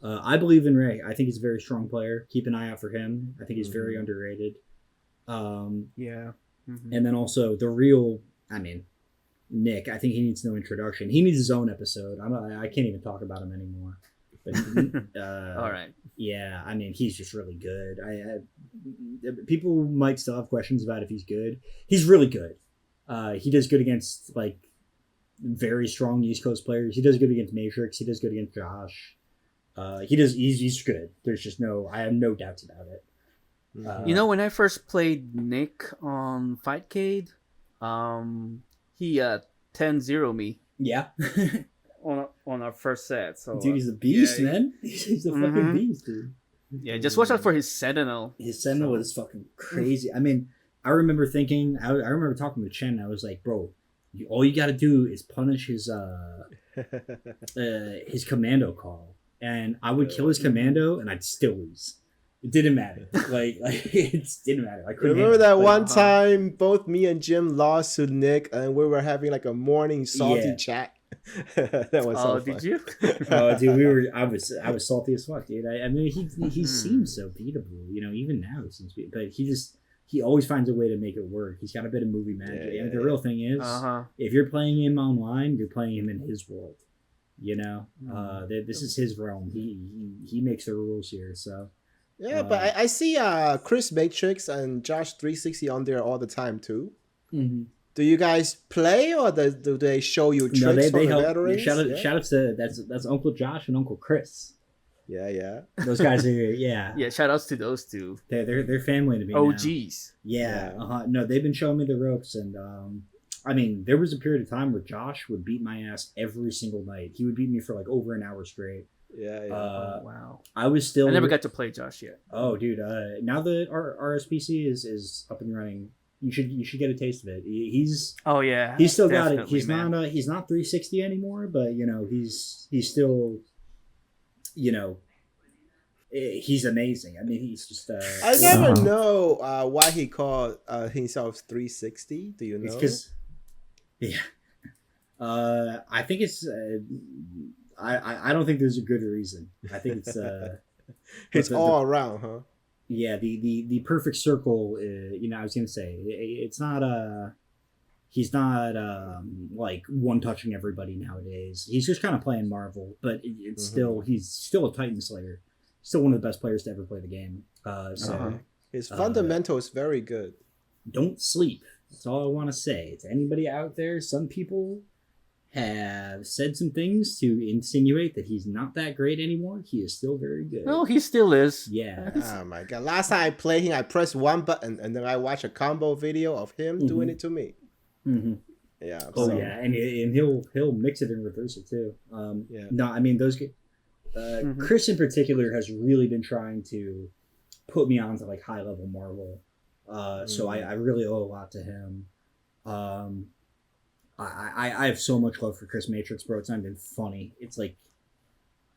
I believe in Ray. I think he's a very strong player. Keep an eye out for him. I think he's very underrated. And then also the real, Nick, I think he needs no introduction. He needs his own episode. I can't even talk about him anymore. But all right. Yeah, he's just really good. People might still have questions about if he's good. He's really good. He does good against like very strong East Coast players. He does good against Matrix. He does good against Josh. He's good. There's just I have no doubts about it. You know, when I first played Nick on Fightcade, he 10-0 me. Yeah. on our first set. So dude, he's a beast, man. He's a fucking beast, dude. Yeah, just watch out for his Sentinel. His Sentinel is fucking crazy. I remember thinking, I remember talking to Chen, and I was like, bro, all you gotta do is punish his commando call. And I would kill his commando, and I'd still lose. It didn't matter. It didn't matter. I couldn't. Remember that one time both me and Jim lost to Nick, and we were having like a morning salty chat. That was so fun. Did you? Oh, dude, I was salty as fuck, dude. He seems so beatable. You know, even now he seems beatable, but he always finds a way to make it work. He's got a bit of movie magic. And the real thing is, if you're playing him online, you're playing him in his world. You know, this is his realm. He makes the rules here. So. Yeah, but I see Chris Matrix and Josh 360 on there all the time too. Mm-hmm. Do you guys play, or do they show you tricks from the veterans? Shout out to that's Uncle Josh and Uncle Chris. Yeah. Those guys are yeah. Yeah, shout outs to those two. They're family to me. OGs. Yeah. No, they've been showing me the ropes, and there was a period of time where Josh would beat my ass every single night. He would beat me for like over an hour straight. Yeah. Wow. I never got to play Josh yet. Oh, dude. Now that our RSPC is up and running, you should get a taste of it. He's still got it. He's not 360 anymore, but you know he's still, you know, he's amazing. He's just. I never know why he called himself 360. Do you know? It's because, I think it's. I don't think there's a good reason. I think it's it's all around, huh? Yeah, the perfect circle. I was gonna say it's not he's not like one touching everybody nowadays. He's just kind of playing Marvel, but it's he's still a Titan Slayer, still one of the best players to ever play the game. His fundamental is very good. Don't sleep. That's all I want to say to anybody out there. Some people have said some things to insinuate that he's not that great anymore, he is still very good. No, he still is. Yeah. Oh my god! Last time I played him, I pressed one button and then I watched a combo video of him doing it to me. Mm-hmm. Yeah. Oh yeah, and he'll mix it and reverse it too. Yeah. No, I mean those. Chris in particular has really been trying to put me onto like high level Marvel. So I really owe a lot to him. I have so much love for Chris Matrix, bro. It's not even funny. It's like,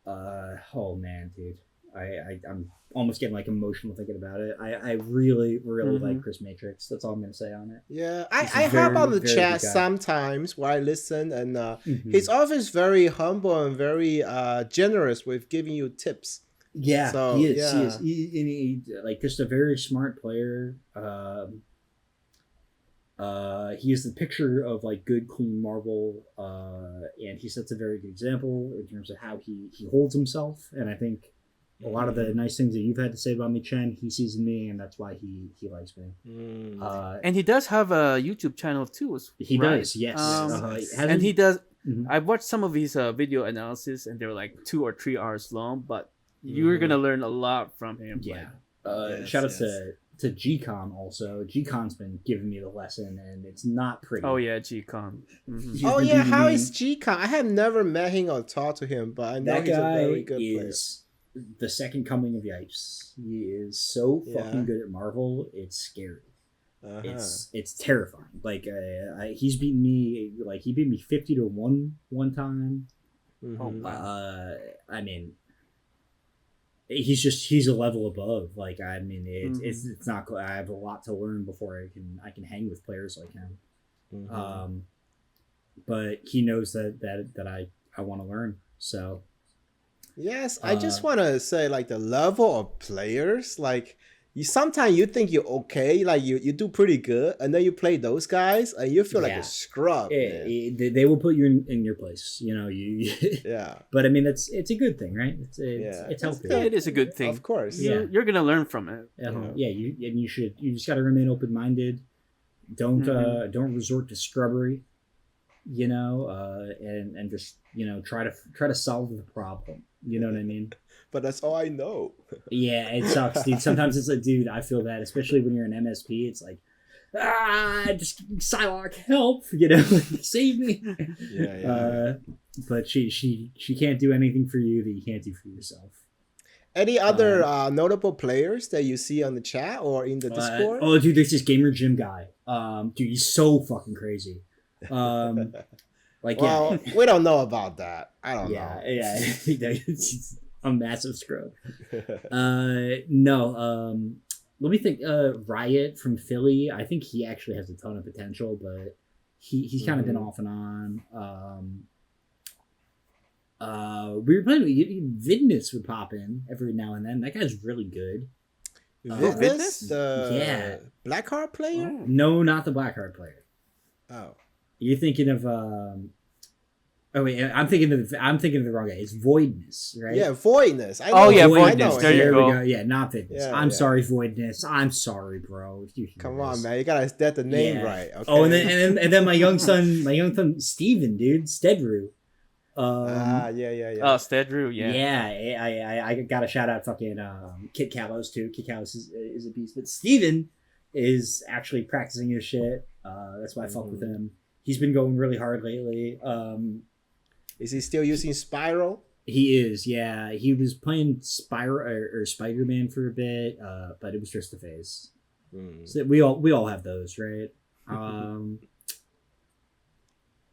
oh man, dude, I'm almost getting like emotional thinking about it. I really like Chris Matrix. That's all I'm gonna say on it. Yeah, I hop on the chat sometimes where I listen, and he's always very humble and very generous with giving you tips. Yeah, so, he is. He like just a very smart player. He is the picture of like good, clean Marvel, and he sets a very good example in terms of how he holds himself. And I think a lot of the nice things that you've had to say about me, Chen, he sees in me, and that's why he likes me. And he does have a YouTube channel too. He does, yes. And he does. I've watched some of his video analysis, and they're like 2 or 3 hours long. But you're gonna learn a lot from him. Yeah. Shout out to GCon also. GCon's been giving me the lesson, and it's not pretty. Oh yeah, GCon. Oh yeah, how is GCon? I have never met him or talked to him, but I know he's a very good player. The second coming of Yipes. He is so fucking good at Marvel. It's scary. It's terrifying. Like he's beaten me. Like he beat me 50-1 one time. Oh wow. I mean, he's a level above. Like I mean, it's not. I have a lot to learn before I can hang with players like him. But he knows that I want to learn. So. Yes, I just want to say, like, the level of players, like, sometimes you think you're okay, like, you do pretty good, and then you play those guys, and you feel like a scrub. They will put you in your place, you know. Yeah. But, I mean, it's a good thing, right? It's healthy. It is a good thing. Of course. You're going to learn from it. You just got to remain open-minded. Don't resort to scrubbery, you know, and just, you know, try to solve the problem. You know what I mean? But that's all I know. Yeah, it sucks, dude. Sometimes it's like, dude, I feel that, especially when you're an MSP. It's like, just Psylocke, help, you know, save me. But she can't do anything for you that you can't do for yourself. Any other notable players that you see on the chat or in the Discord? Oh, dude, there's this GamerJim guy. Dude, he's so fucking crazy. Like, well, we don't know about that. I don't know. Yeah, he's a massive scrub. No, let me think. Riot from Philly. I think he actually has a ton of potential, but he's kind of been off and on. We were playing. Vidness would pop in every now and then. That guy's really good. Vidness, the Blackheart player? Oh. No, not the Blackheart player. Oh. You're thinking of oh wait, I'm thinking of the wrong guy. It's Voidness, right? Yeah, Voidness. Voidness. There you go. Yeah, not Vidness. I'm sorry, Voidness. I'm sorry, bro. Come on, man. You gotta get the name right. Okay. Oh, and then my young son Steven, dude, Stedru. Yeah. Oh, Stedru, yeah. Yeah, I gotta shout out fucking Kit Kalos too. Kit Kalos is a beast, but Steven is actually practicing his shit. That's why I fuck with him. He's been going really hard lately. Is he still using Spiral? He is, yeah. He was playing Spiral or Spider-Man for a bit, but it was just a phase. So we all have those, right?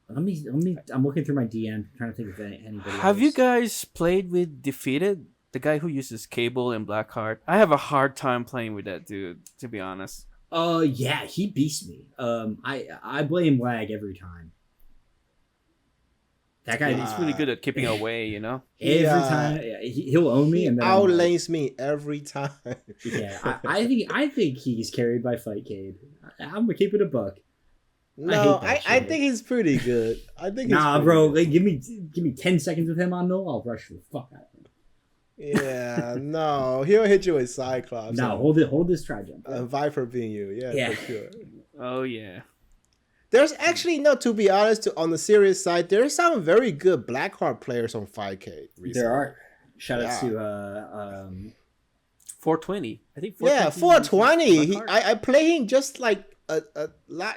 Let me. I'm looking through my DM, trying to think of anybody. Have you guys played with Defeated, the guy who uses Cable and Blackheart? I have a hard time playing with that dude, to be honest. Yeah, he beats me. I blame lag every time. That guy is really good at keeping away, you know. Every time he'll own me, and then outlanes me every time. Yeah, I think he's carried by Fightcade. I'm gonna keep it a buck. No, I think he's pretty good. I think. Bro, like, give me 10 seconds with him on no, I'll rush the fuck out of him. Yeah, no, he'll hit you with Cyclops. No, hold this tri-jump. Viper being you, yeah, for sure. Oh yeah. There's actually no, to be honest, on the serious side, there's some very good Blackheart players on Fightcade recently. There are. Shout out to 420. I think 420. Yeah, 420. I played him just like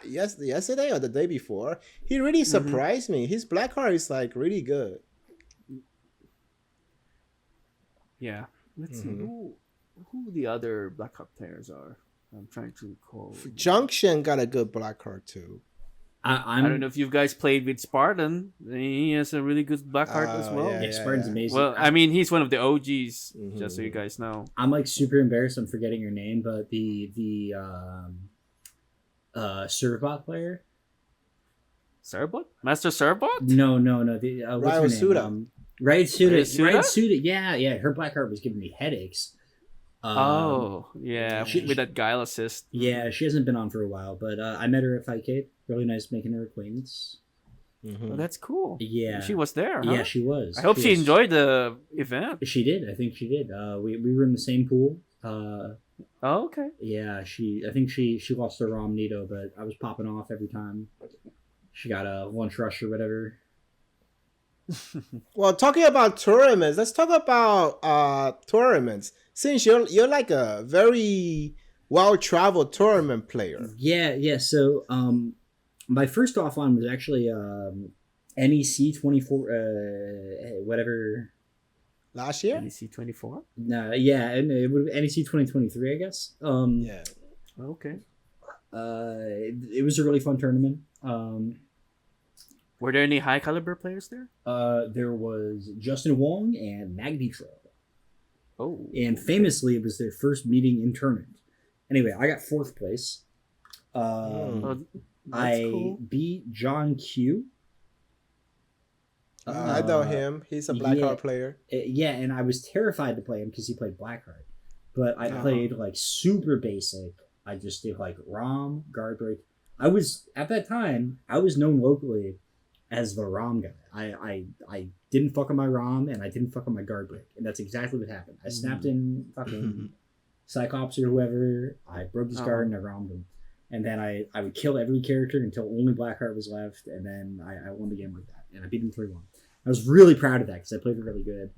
yesterday or the day before. He really surprised me. His Blackheart is like really good. Yeah. Let's see who the other Blackheart players are. I'm trying to recall. Junction got a good Blackheart too. I don't know if you guys played with Spartan. He has a really good Blackheart as well. Yeah, Spartan's amazing. Well, I mean, he's one of the OGs, just so you guys know. I'm like super embarrassed. I'm forgetting your name, but the Servbot player. Servbot? Master Servbot? No. The what's her name? Right Suda. Yeah. Her Blackheart was giving me headaches. With that guile assist. Yeah, she hasn't been on for a while, but I met her at Fightcade. Really nice making her acquaintance. Oh, that's cool. Yeah, she was there. Huh? Yeah, she was. I hope she enjoyed the event. She did. I think she did. We were in the same pool. Okay. Yeah, I think she lost her ROM Nito, but I was popping off every time she got a lunch rush or whatever. Well, talking about tournaments, let's talk about tournaments. Since you're like a very well-traveled tournament player. Yeah. So, my first offline was actually NEC 24, whatever. Last year? NEC 24? No, yeah, and it would NEC 2023, I guess. Yeah. Okay. It was a really fun tournament. Were there any high caliber players there? There was Justin Wong and Magnetro. Oh. And famously, it was their first meeting in tournament. Anyway, I got 4th place. I cool. beat John Q. I know him. He's a Blackheart player. Yeah, and I was terrified to play him because he played Blackheart. But I played like super basic. I just did like ROM, guard break. At that time, I was known locally as the ROM guy. I didn't fuck on my ROM and I didn't fuck on my guard break. And that's exactly what happened. I snapped in fucking Cyclops or whoever. I broke his guard and I ROM'd him. And then I would kill every character until only Blackheart was left. And then I won the game like that. And I beat him 3-1. I was really proud of that because I played it really good.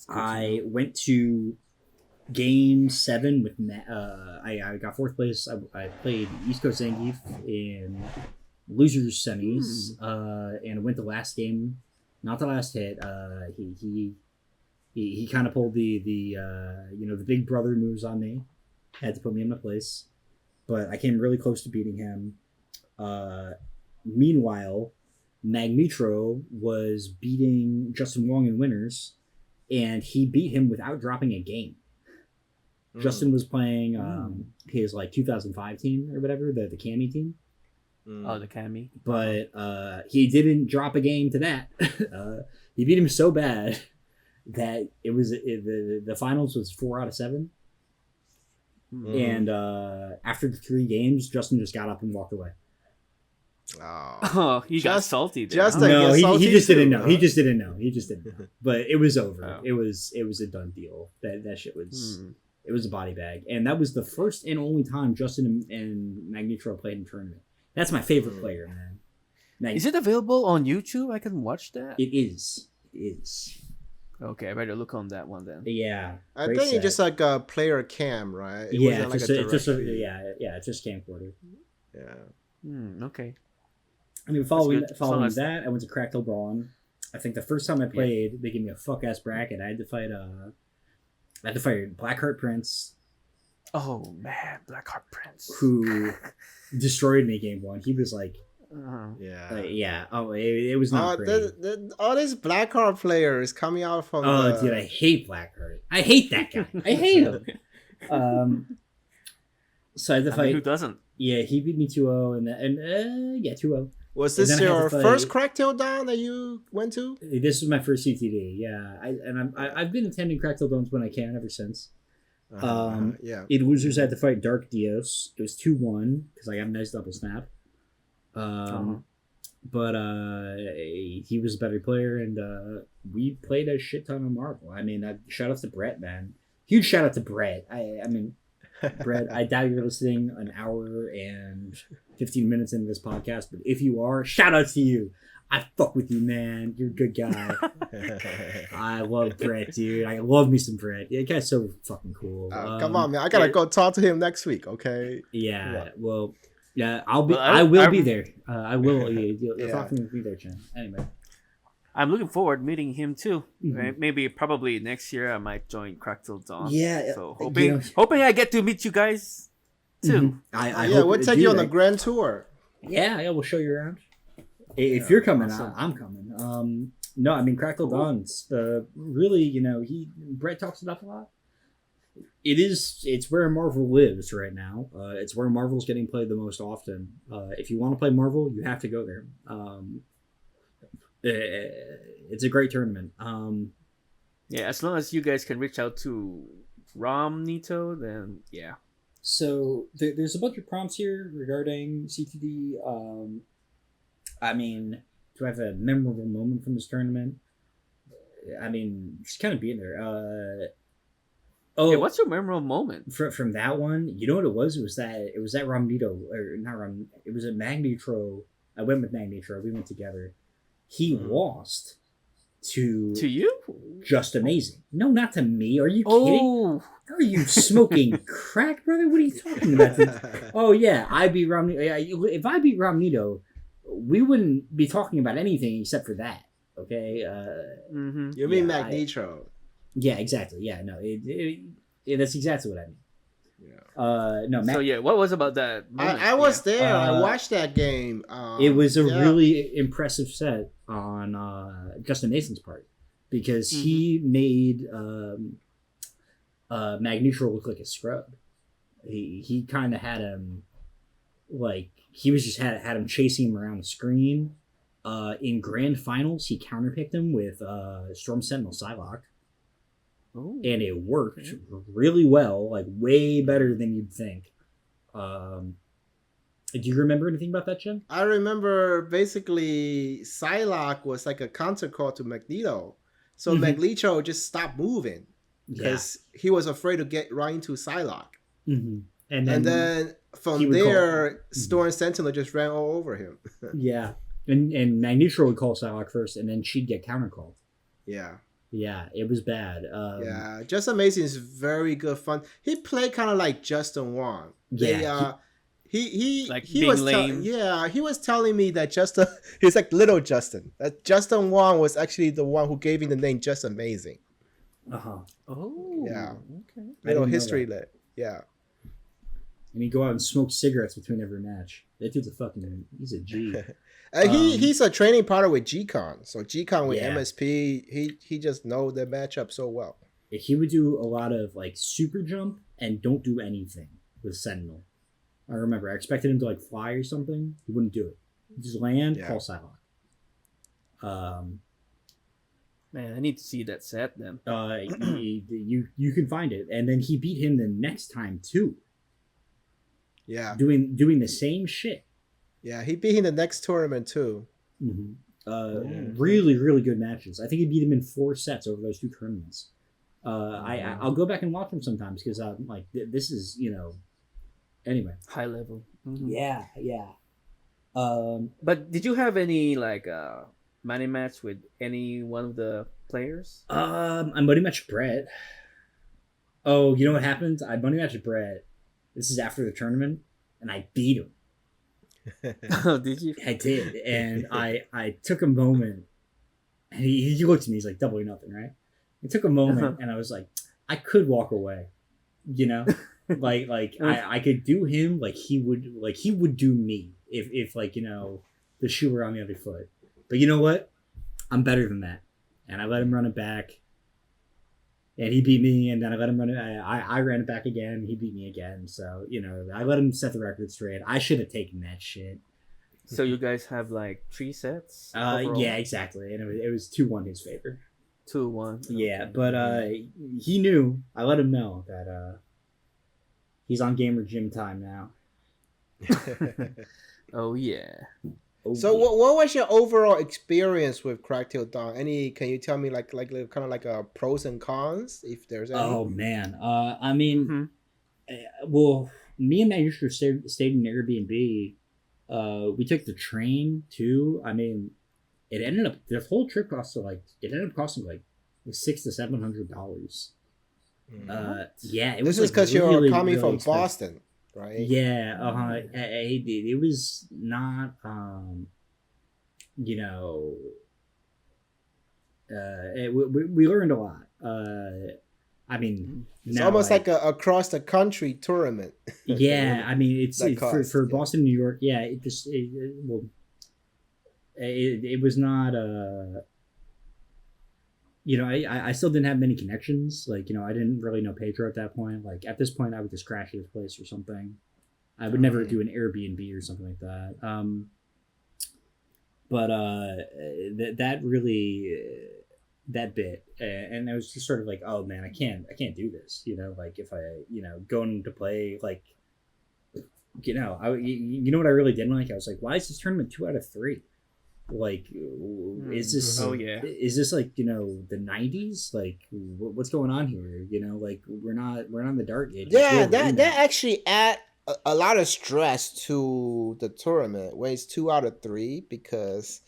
I went to Game 7 with I got 4th place. I played East Coast Zangief in losers semis, and went the last game, not the last hit. He kind of pulled the the big brother moves on me, had to put me in my place, but I came really close to beating him. Meanwhile, Magnetro was beating Justin Wong in winners, and he beat him without dropping a game. Justin was playing his like 2005 team or whatever, the Cami team. The Cami. But he didn't drop a game to that. He beat him so bad that the finals was 4 out of 7. And after the 3 games, Justin just got up and walked away. Oh, he got salty there. No, he just didn't know. He just didn't know. But it was over. It was a done deal. That shit was. It was a body bag, and that was the first and only time Justin and Magnetro played in tournament. That's my favorite player, man. Is it available on YouTube? I can watch that. It is. Okay, I better look on that one then. Yeah, I think it's just like a player cam, right? It's just camcorder. Yeah. Okay. I mean, following that, I went to Till Dawn. I think the first time I played, they gave me a fuck ass bracket. I had to fight Blackheart Prince. Oh man, Blackheart Prince, who destroyed me game 1. He was like, it was not great. All these Blackheart players coming out from. Dude, I hate Blackheart. I hate that guy. I hate him. So I had to fight. Who doesn't? Yeah, he beat me 2-0, and 2-0. Was this your first Till Dawn that you went to? This was my first CTD. Yeah, I've been attending Till Dawns when I can ever since. In losers, I had to fight Dark Dios. It was 2-1 because I got a nice double snap. But he was a better player, and we played a shit ton of Marvel. I mean, shout out to Brett, man. Huge shout out to Brett. I mean, Brett, I doubt you're listening an hour and 15 minutes into this podcast, but if you are, shout out to you. I fuck with you, man. You're a good guy. I love Brett, dude. I love me some Brett. That guy's so fucking cool. Come on, man. I gotta go talk to him next week, okay? Yeah, well, yeah, I will be there. I will. You'll talk to me. Be there, Chen. Anyway. I'm looking forward to meeting him too. Mm-hmm. Maybe probably next year I might join Till Dawn. Yeah. So hoping I get to meet you guys too. Mm-hmm. We'll take you on the grand tour. Yeah, we'll show you around. If you're coming, awesome. I'm coming. No, I mean Till Dawn's really, Brett talks about a lot. It's where Marvel lives right now. It's where Marvel's getting played the most often. If you want to play Marvel, you have to go there. It's a great tournament. Yeah, as long as you guys can reach out to Rom Nito, then yeah. So there's a bunch of prompts here regarding CTD. I mean, do I have a memorable moment from this tournament? I mean, just kind of being there. Hey, what's your memorable moment from that one? You know what it was? It was that Romnito, or not Rom. It was a Magnetro. I went with Magnetro. We went together. He lost to you. Just Amazing. No, not to me. Are you kidding? Are you smoking crack, brother? What are you talking about? Oh yeah, I beat Romnito. If I beat Romnito, we wouldn't be talking about anything except for that. Okay. You mean Magnetro? Yeah, exactly. Yeah, no, that's exactly what I mean. Yeah. No. So yeah, what was about that? I was there. I watched that game. It was a really impressive set on Just Amazing's part because he made Magnetro look like a scrub. He kind of had him like he was just had him chasing him around the screen. In grand finals, he counterpicked him with Storm Sentinel Psylocke. Ooh, and it worked really well, like way better than you'd think. Do you remember anything about that, Jen? I remember basically Psylocke was like a counter call to Magneto. So Magneto just stopped moving because he was afraid to get right into Psylocke. Mm-hmm. And then from there, Storm Sentinel just ran all over him. Yeah. And Magnetro would call Psylocke first, and then she'd get counter called. Yeah. Yeah, it was bad. Yeah, Just Amazing is very good fun. He played kind of like Justin Wong. Yeah, he was lame. He was telling me that he's like little Justin. That Justin Wong was actually the one who gave him the name Just Amazing. Oh. Yeah. Okay. Little history lit. Yeah. And he'd go out and smoke cigarettes between every match. That dude's he's a G. He's a training partner with G-Con. So G-Con with MSP, he just knows the matchup so well. He would do a lot of like super jump and don't do anything with Sentinel. I remember I expected him to like fly or something. He wouldn't do it. He'd just land, call Psylocke. Man, I need to see that set then. You can find it. And then he beat him the next time too. Yeah. Doing the same shit. Yeah, he beat him the next tournament too. Mm-hmm. Really, really good matches. I think he beat him in 4 sets over those 2 tournaments. I'll go back and watch them sometimes because I'm like, this is, anyway. High level. Mm-hmm. Yeah. But did you have any like money match with any one of the players? I money matched Brett. Oh, you know what happened? I money matched Brett. This is after the tournament, and I beat him. Oh, did you? I did, and I took a moment, and he looked at me. He's like, double or nothing, right? I took a moment, and I was like, I could walk away, like I could do him like he would do me if like the shoe were on the other foot. But you know what? I'm better than that, and I let him run it back. And he beat me, and then I let him run it. I ran it back again. He beat me again. So, I let him set the record straight. I should have taken that shit. So you guys have like 3 sets? Yeah, exactly. And it was 2-1 his favor. 2-1. Yeah, but he knew. I let him know that he's on GamerJim time now. Oh, yeah. So what was your overall experience with Till Dawn? Can you tell me like kind of like pros and cons if there's any? Oh man, I mean, Well, me and my sister stayed in Airbnb. We took the train too. I mean, it ended up the whole trip costing like $600 to $700. Yeah, it was. This is because really, you're coming from expensive. Boston, right? Yeah, it was not. We learned a lot. I mean, it's almost like a across the country tournament. Yeah, I mean, it's for Boston, New York. Yeah, it was not. I still didn't have many connections. Like, I didn't really know Pedro at that point. Like, at this point, I would just crash at his place or something. I would never do an Airbnb or something like that. That really. That bit, and I was just sort of like, oh man, I can't do this. Like if I, going to play, like, you know what I really didn't like? I was like, why is this tournament 2 out of 3? Like, is this? Oh yeah. Is this like the 90s? Like, what's going on here? Like we're not in the dark ages. Yeah, that actually add a lot of stress to the tournament when it's 2 out of 3 because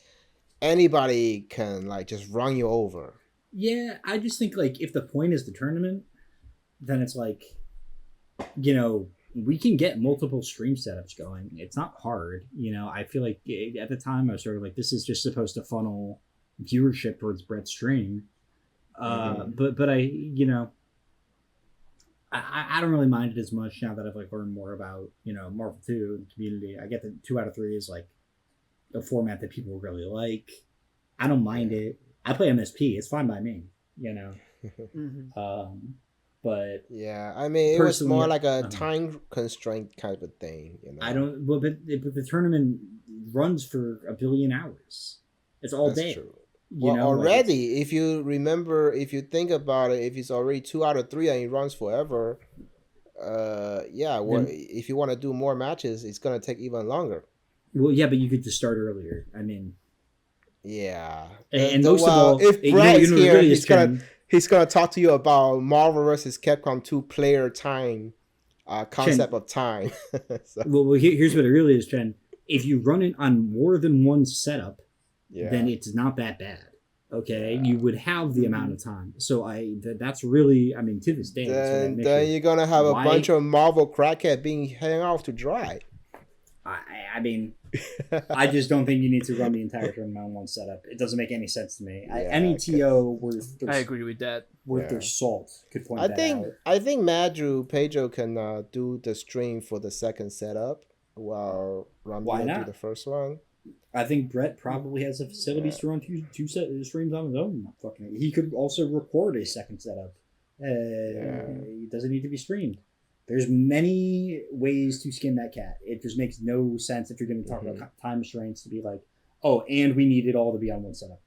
anybody can like just run you over. Yeah, I just think like if the point is the tournament, then it's like, we can get multiple stream setups going. It's not hard. I feel like at the time I was sort of like, this is just supposed to funnel viewership towards Brett's stream. But I don't really mind it as much now that I've like learned more about, Marvel 2 and community. I get that 2 out of 3 is like a format that people really like. I don't mind it. I play MSP. It's fine by me, but yeah, I mean, it was more like a time constraint kind of thing. I don't. But the tournament runs for 1 billion hours. It's all day. True. Already, if you think about it, if it's already 2 out of 3 and it runs forever, if you want to do more matches, it's gonna take even longer. Well, yeah, but you could just start earlier. I mean, yeah. And most of all, if Brad is here, he's gonna talk to you about Marvel vs. Capcom 2 player time, concept of time. So. Well, here's what it really is, Chen. If you run it on more than one setup, then it's not that bad. Okay, you would have the amount of time. So that's really, I mean, to this day. Then you're gonna have a bunch of Marvel crackhead being hanging off to dry. I mean, I just don't think you need to run the entire tournament on one setup. It doesn't make any sense to me. NETO I agree with that. Worth their salt could point that out. I think Pedro can do the stream for the second setup while Rambi do the first one. I think Brett probably has the facilities to run two streams on his own. He could also record a second setup. It doesn't need to be streamed. There's many ways to skin that cat. It just makes no sense if you're going to talk about time restraints to be like, oh, and we need it all to be on one setup.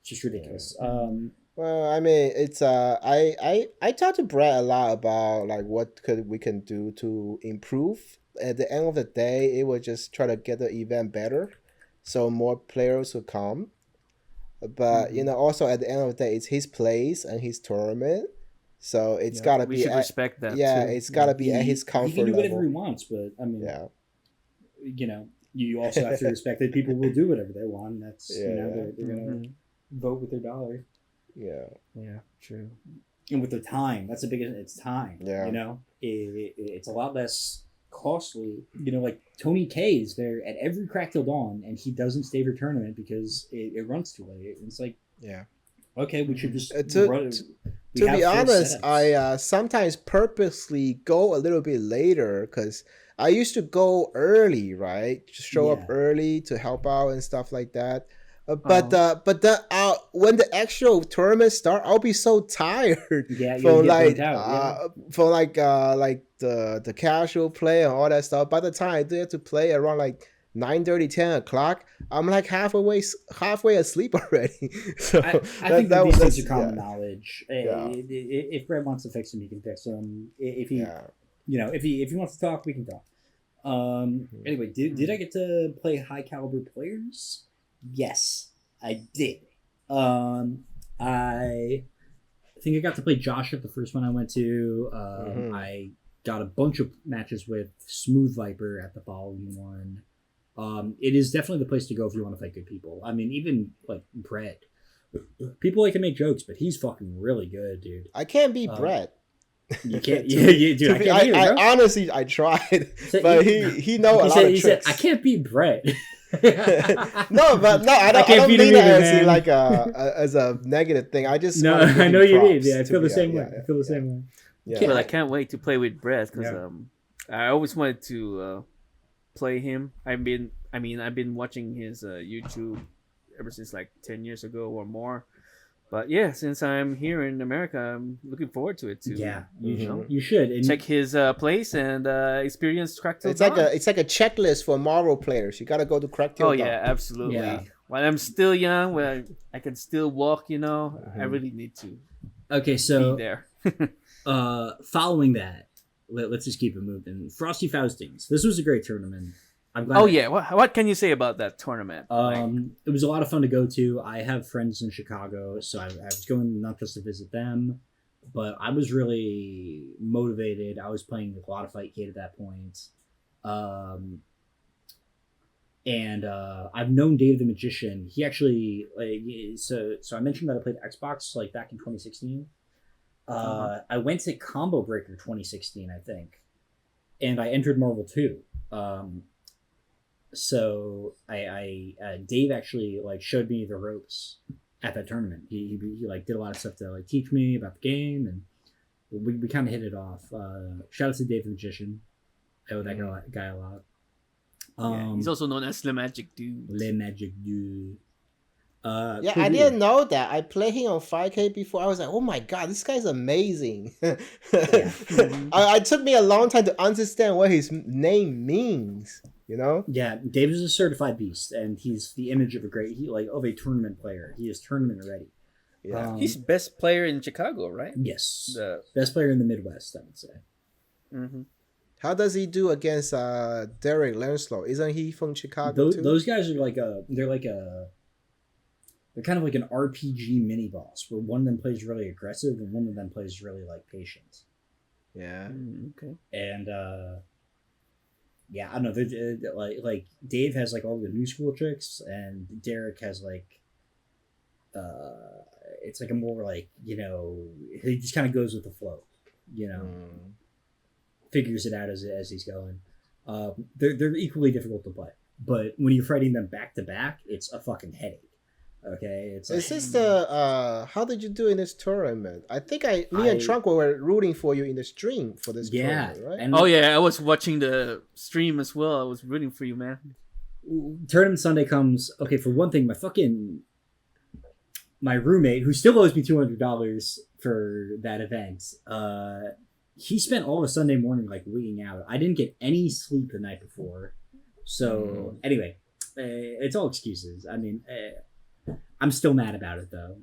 It's just ridiculous. Well, I mean, it's I talked to Brett a lot about like what we can do to improve. At the end of the day, it would just try to get the event better, so more players would come. But also at the end of the day, it's his place and his tournament. So it's gotta be. We should respect that. Yeah, it's gotta be at his comfort level. He can do whatever he wants, but I mean, you also have to respect that people will do whatever they want. That's they're gonna vote with their dollar. Yeah. Yeah. True. And with the time, that's the biggest. It's time. Yeah. It's a lot less costly. Like Tony K is there at every crack till dawn, and he doesn't stay for tournament because it runs too late. It's like, okay, we should just to be honest, I sometimes purposely go a little bit later because I used to go early, right? Just show up early to help out and stuff like that. But when the actual tournament start, I'll be so tired from the casual play and all that stuff. By the time I do have to play around like 9:30, 10 o'clock, I'm like halfway asleep already. So I think that these things are common knowledge. If Brett wants to fix them, he can fix them. If he wants to talk, we can talk. Anyway, did I get to play high caliber players? Yes, I did. I think I got to play Josh at the first one I went to. I got a bunch of matches with Smooth Viper at the following one. It is definitely the place to go if you want to fight good people. I mean, even like Brett. People like to make jokes, but he's fucking really good, dude. I can't beat Brett. You can't, dude. I can't either, I honestly, I tried, but he know a lot of tricks. Said, I can't beat Brett. No, I don't mean it as like as a negative thing. I just I know you did. Yeah, I feel the same way. I feel the same way. Yeah, but I can't wait to play with Brett because I always wanted to play him. I've been watching his YouTube ever since like 10 years ago or more. But yeah, since I'm here in America, I'm looking forward to it too. Yeah, you should and check his place and experience Crack Till It's Dawn. It's like a checklist for Marvel players. You got to go to Crack Till Dawn. Oh yeah, absolutely. Yeah. While I'm still young, when I can still walk, I really need to. Okay, so be there. Following that, let's just keep it moving. Frosty Faustings. This was a great tournament. I'm glad. Oh yeah, what can you say about that tournament? It was a lot of fun to go to. I have friends in Chicago, so I was going not just to visit them, but I was really motivated. I was playing a lot of Fightcade at that point. And I've known Dave the Magician. He actually so I mentioned that I played Xbox like back in 2016. I went to Combo Breaker 2016, I think, and I entered Marvel 2. So I Dave actually like showed me the ropes at that tournament. He like did a lot of stuff to like teach me about the game, and we kind of hit it off. Shout out to Dave the Magician. I owe that guy a lot. He's also known as Le Magic Dude. Le Magic Dude. I didn't know that. I played him on 5K before. I was like, oh my god, this guy's amazing. It took me a long time to understand what his name means. Yeah, Dave is a certified beast, and he's the image of a tournament player. He is tournament ready. Yeah, he's best player in Chicago, right? Yes, the best player in the Midwest, I would say. Mm-hmm. How does he do against Derek Lanslow? Isn't he from Chicago too? Those guys are they're kind of like an RPG mini boss, where one of them plays really aggressive and one of them plays really like patient. Yeah. Okay. And yeah, I don't know. Like Dave has like all the new school tricks, and Derek has like it's like a more like he just kind of goes with the flow, figures it out as he's going. They're equally difficult to play, but when you're fighting them back to back, it's a fucking headache. Okay, is this the how did you do in this tournament? I think me and Trunk were rooting for you in the stream for this tournament, right? And I was watching the stream as well. I was rooting for you, man. Tournament Sunday comes. Okay, for one thing, my roommate, who still owes me $200 for that event, he spent all the Sunday morning like wigging out. I didn't get any sleep the night before, so anyway, it's all excuses. I mean. I'm still mad about it though.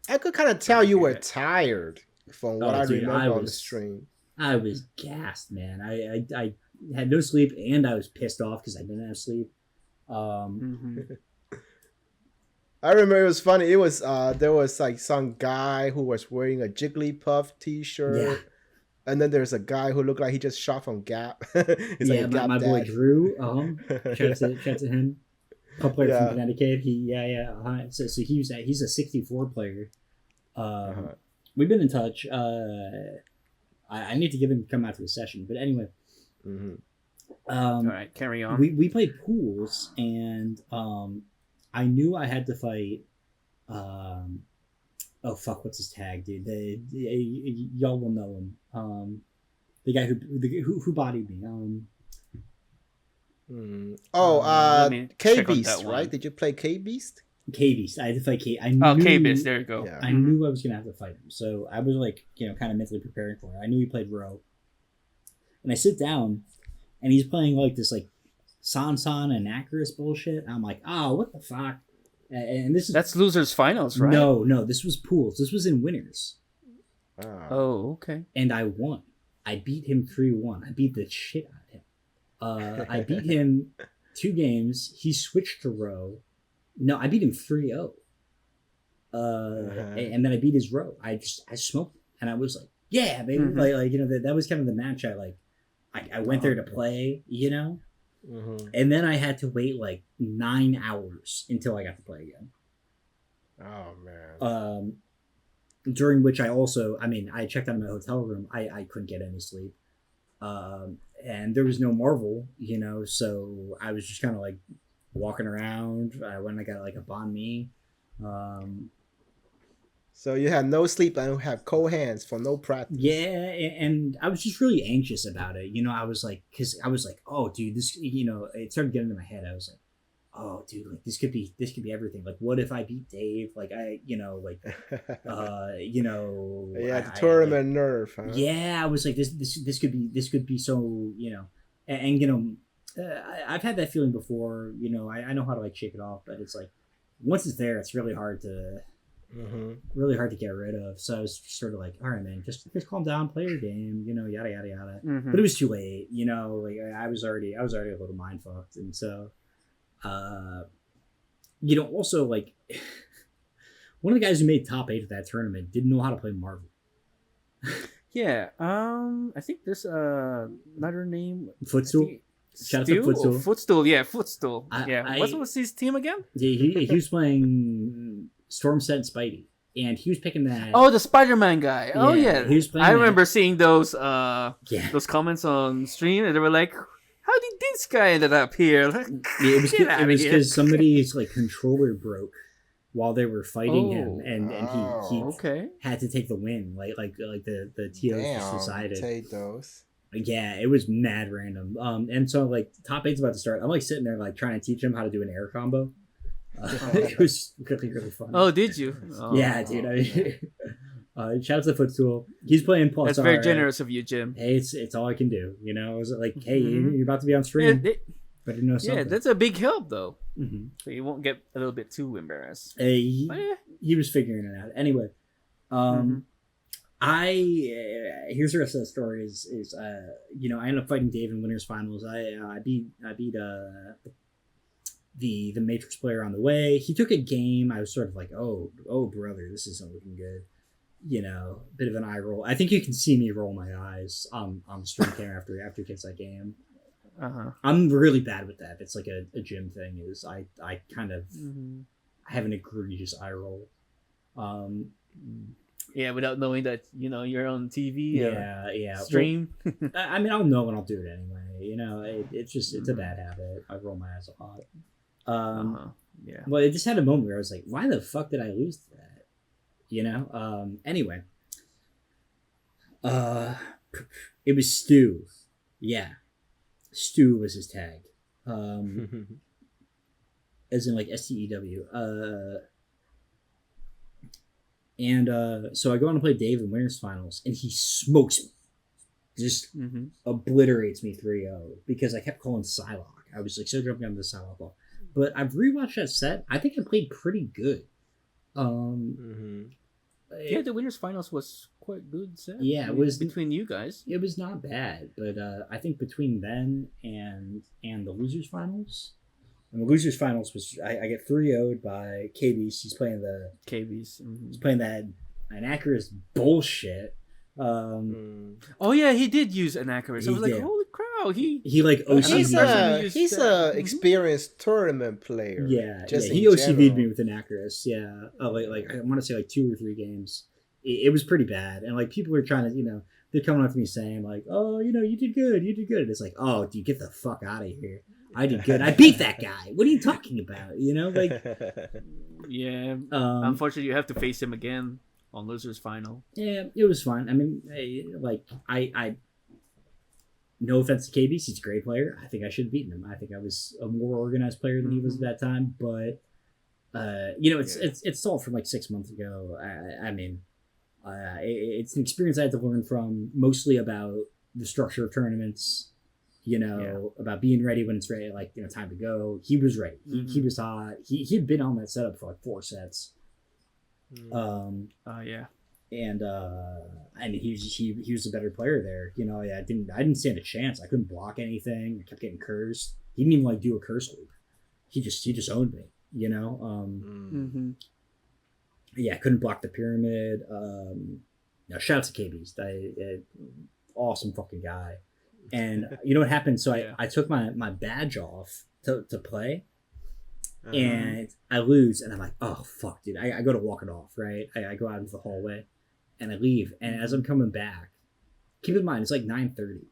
I could kind of tell you were tired from what I remember on the stream. I was gassed, man. I had no sleep and I was pissed off because I didn't have sleep. I remember it was funny. It was there was like some guy who was wearing a Jigglypuff T-shirt, and then there's a guy who looked like he just shot from Gap. My boy Drew. Shout out to him. A player from Connecticut. So he's a 64 player. We've been in touch. I need to get him to come out to the session, but anyway. All right, carry on. We played pools, and I knew I had to fight. What's his tag, dude? Y'all will know him. The guy who bodied me. K-Beast, right? Did you play K-Beast? K-Beast. I had to fight K. K-Beast. There you go. Yeah. I knew I was going to have to fight him. So I was like, kind of mentally preparing for it. I knew he played Row. And I sit down, and he's playing like this like Sansan and Acris bullshit. I'm like, oh, what the fuck? And that's losers finals, right? No, this was pools. This was in winners. Oh, okay. And I won. I beat him 3-1. I beat the shit out of him. I beat him 2 games. He switched to Row. No, I beat him 3-0. And then I beat his Row. I smoked him. And I was like, Yeah, maybe like you know that was kind of the match I went there to play, you know, and then I had to wait like 9 hours until I got to play again. Oh man. During which I also, I mean, I checked out of my hotel room. I couldn't get any sleep, and there was no Marvel, you know, so I was just kind of like walking around. I went and I got like a banh mi. So you had no sleep and have cold hands for no practice. Yeah, and I was just really anxious about it. You know, I was like, oh, dude, this, you know, it started getting into my head. I was like, oh, dude, like this could be everything. Like, what if I beat Dave? Like, you know, like, you know, yeah, the tournament nerve. Huh? Yeah, I was like, this could be so, you know, and you know, I've had that feeling before. You know, I know how to like shake it off, but it's like once it's there, it's really hard to. Really hard to get rid of. So I was sort of like, all right, man, just calm down, play your game, you know, yada yada yada. But it was too late, you know. Like I was already a little mind fucked, and so, you know, also like one of the guys who made top 8 of that tournament didn't know how to play Marvel. Yeah, I think there's another name. Footstool. Shout out to Footstool. Footstool, yeah, Footstool. What was his team again? Yeah, he was playing Stormset and Spidey, and he was picking that. Oh, the Spider-Man guy. Oh yeah, he was playing I remember seeing those comments on stream, and they were like, "How did this guy ended up here?" Like, it was because somebody's like controller broke while they were fighting him, and he had to take the win. Like the TOs just decided. Take those. Yeah, it was mad random. And so like top 8's about to start. I'm like sitting there like trying to teach him how to do an air combo. It was really fun. Oh, did you? Oh. Yeah, dude. I mean, shout out to Footstool. He's playing Pulsar. That's very generous of you, Jim. Hey, it's all I can do. You know, I was like, hey, you're about to be on stream. Better know something. Yeah, that's a big help though. So you won't get a little bit too embarrassed. He was figuring it out. Anyway, here's the rest of the story is you know, I ended up fighting Dave in winners finals. I beat the Matrix player on the way. He took a game. I was sort of like, oh brother, this isn't looking good. You know, bit of an eye roll. I think you can see me roll my eyes on stream cam after he gets that game. I'm really bad with that. It's like a gym thing. Is I kind of I have an egregious eye roll. Yeah, without knowing that, you know, you're on TV. Yeah. Stream. Well, I mean, I'll know when I'll do it anyway. You know, it's a bad habit. I roll my eyes a lot. Yeah. Well, I just had a moment where I was like, why the fuck did I lose to that? You know? Anyway. It was Stu. Yeah. Stu was his tag. As in like STEW. And so I go on to play Dave in winners finals, and he smokes me. Just obliterates me 3-0 because I kept calling Psylocke. I was like so jumping on the Psylocke ball. But I've rewatched that set. I think I played pretty good. Yeah, the winners finals was quite good set. Yeah, it was between you guys. It was not bad, but I think between then and the losers finals, and the losers finals was I get 3-0'd by KB's. He's playing the KB's. He's playing that Anachrist bullshit. Oh yeah, he did use Anachrist. I was like, holy crap! He like OCV'd. He's a experienced tournament player. Yeah, he OCV'd me with Anachrist. Yeah, like I want to say like 2 or 3 games. It was pretty bad, and like people were trying to, you know, they're coming up to me saying like, oh, you know, you did good. It's like, oh, dude, get the fuck out of here. I did good. I beat that guy. What are you talking about? You know, like. Yeah. Unfortunately, you have to face him again on losers final. Yeah, it was fun. I mean, I no offense to KB, he's a great player. I think I should have beaten him. I think I was a more organized player than he was at that time. But you know, it's all from like 6 months ago. I mean, it's an experience I had to learn from, mostly about the structure of tournaments. You know, about being ready when it's ready, like, you know, time to go. He was ready. He was hot. He'd been on that setup for like 4 sets. Yeah. And I mean, he was a better player there. You know, I didn't stand a chance. I couldn't block anything. I kept getting cursed. He didn't even like do a curse loop. He just owned me. You know. Yeah, I couldn't block the pyramid. Now, shout out to KB's, awesome fucking guy. And you know what happened? So I took my badge off to play, and I lose, and I'm like, oh fuck, dude. I go to walk it off, right? I go out into the hallway, and I leave, and as I'm coming back, keep in mind it's like 9:30.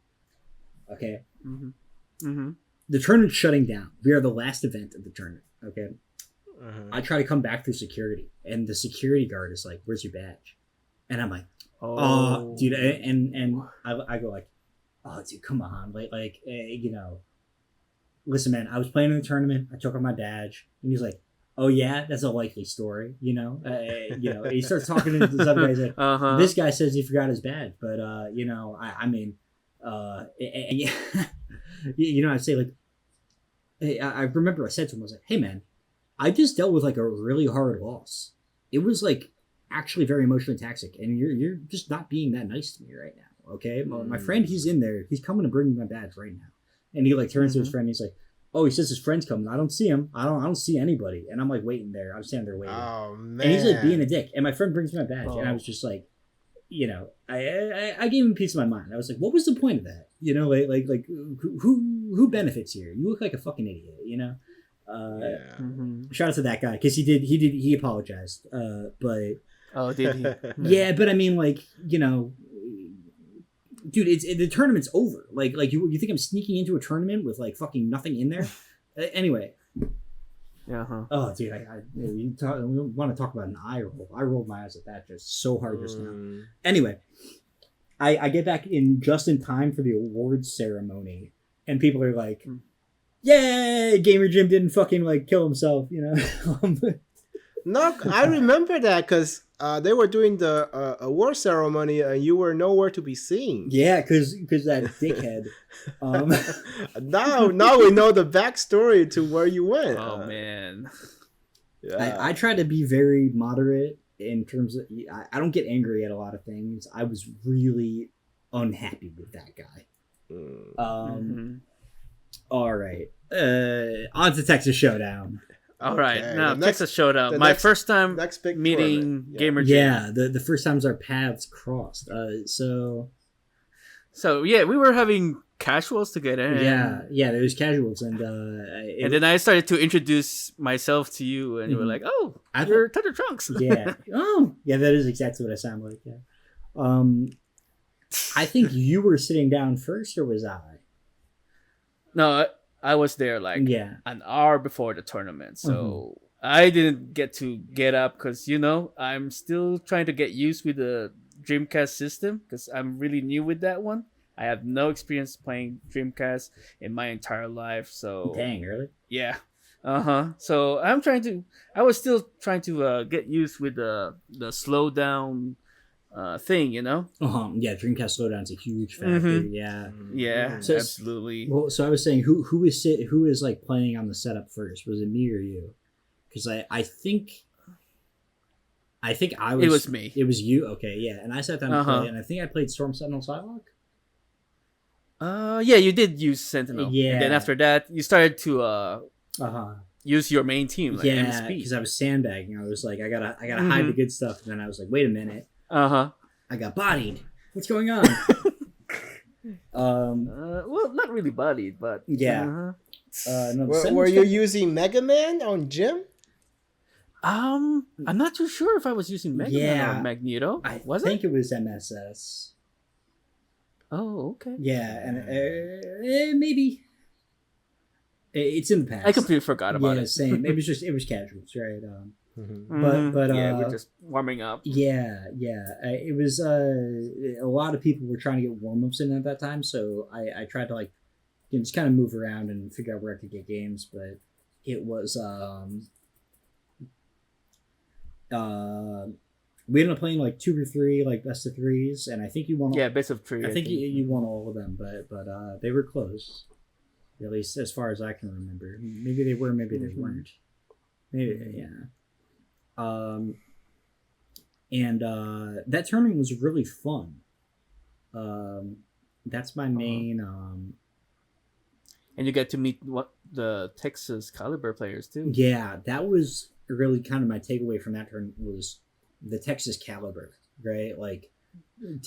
Okay. The tournament's shutting down. We are the last event of the tournament. Okay. I try to come back through security, and the security guard is like, "Where's your badge?" And I'm like, "Oh, dude," and I go like, "Oh, dude, come on, you know, listen, man. I was playing in the tournament. I took off my badge, and he's like, "Oh yeah, that's a likely story, you know." You know, he starts talking to this other guy. He's like, "This guy says he forgot his badge, but you know, I mean, yeah." You know, I'd say like, I remember I said to him, I was like, "Hey, man, I just dealt with like a really hard loss. It was like actually very emotionally taxing, and you're just not being that nice to me right now. Okay, my friend, he's in there. He's coming to bring me my badge right now." And he like turns to his friend. And he's like, "Oh, he says his friend's coming. I don't see him. I don't see anybody." And I'm like waiting there. I'm standing there waiting. Oh man! And he's like being a dick. And my friend brings me my badge, and I was just like, you know, I gave him a piece of my mind. I was like, what was the point of that? You know, like who benefits here? You look like a fucking idiot. You know. Shout out to that guy because he apologized. But did he? Yeah, but I mean, like, you know, dude, the tournament's over. Like you think I'm sneaking into a tournament with like fucking nothing in there? Anyway. Oh, dude, we want to talk about an eye roll. I rolled my eyes at that just so hard just now. Anyway, I get back just in time for the awards ceremony, and people are like, "Yay, GamerJim didn't fucking like kill himself," you know. No, I remember that because they were doing the award ceremony and you were nowhere to be seen. Yeah, because that dickhead. Now we know the backstory to where you went. Oh man. Yeah. I try to be very moderate in terms of I don't get angry at a lot of things. I was really unhappy with that guy. All right. On to Texas Showdown. All right, now Texas Showdown. My first time meeting GamerJim. Yeah, the first times our paths crossed. So yeah, we were having casuals together. Yeah, there was casuals, and then I started to introduce myself to you, and you were like, "Oh, you're Thunder Trunks." Yeah. Oh, yeah, that is exactly what I sound like. Yeah. I think you were sitting down first, or was I? No, I was there like an hour before the tournament, so I didn't get to get up because, you know, I'm still trying to get used with the Dreamcast system because I'm really new with that one. I have no experience playing Dreamcast in my entire life, so... Dang, really? Yeah. So I was still trying to get used with the slowdown thing, you know? Yeah, Dreamcast slowdown's a huge factor. Yeah, so, absolutely. Well, so I was saying, who is like playing on the setup first? Was it me or you? Because I think I was. It was me. It was you. Okay, yeah, and I sat down and played, and I think I played Storm Sentinel Psylocke. Yeah, you did use Sentinel. Yeah. And then after that, you started to use your main team, like MSP. Because I was sandbagging. I was like, I gotta hide the good stuff. And then I was like, wait a minute. I got bodied. What's going on? Well, not really bodied, but yeah. Were you using Mega Man on Jim? I'm not too sure if I was using Mega Man or Magneto. I think it was MSS. Oh, okay. Yeah, and maybe it's in the past. I completely forgot about it. Yeah, same. It was casuals, right? But yeah, we're just warming up. Yeah. It was a lot of people were trying to get warm-ups in at that time, so I tried to like just kind of move around and figure out where I could get games, but it was we ended up playing like 2 or 3 like best of 3s, and I think you won. Yeah, best of 3. I think you won all of them, but they were close, at least as far as I can remember. Maybe they were, maybe they weren't. Maybe yeah. And that tournament was really fun. That's my main. And you get to meet the Texas Caliber players too. Yeah, that was really kind of my takeaway from that tournament was the Texas Caliber, right? Like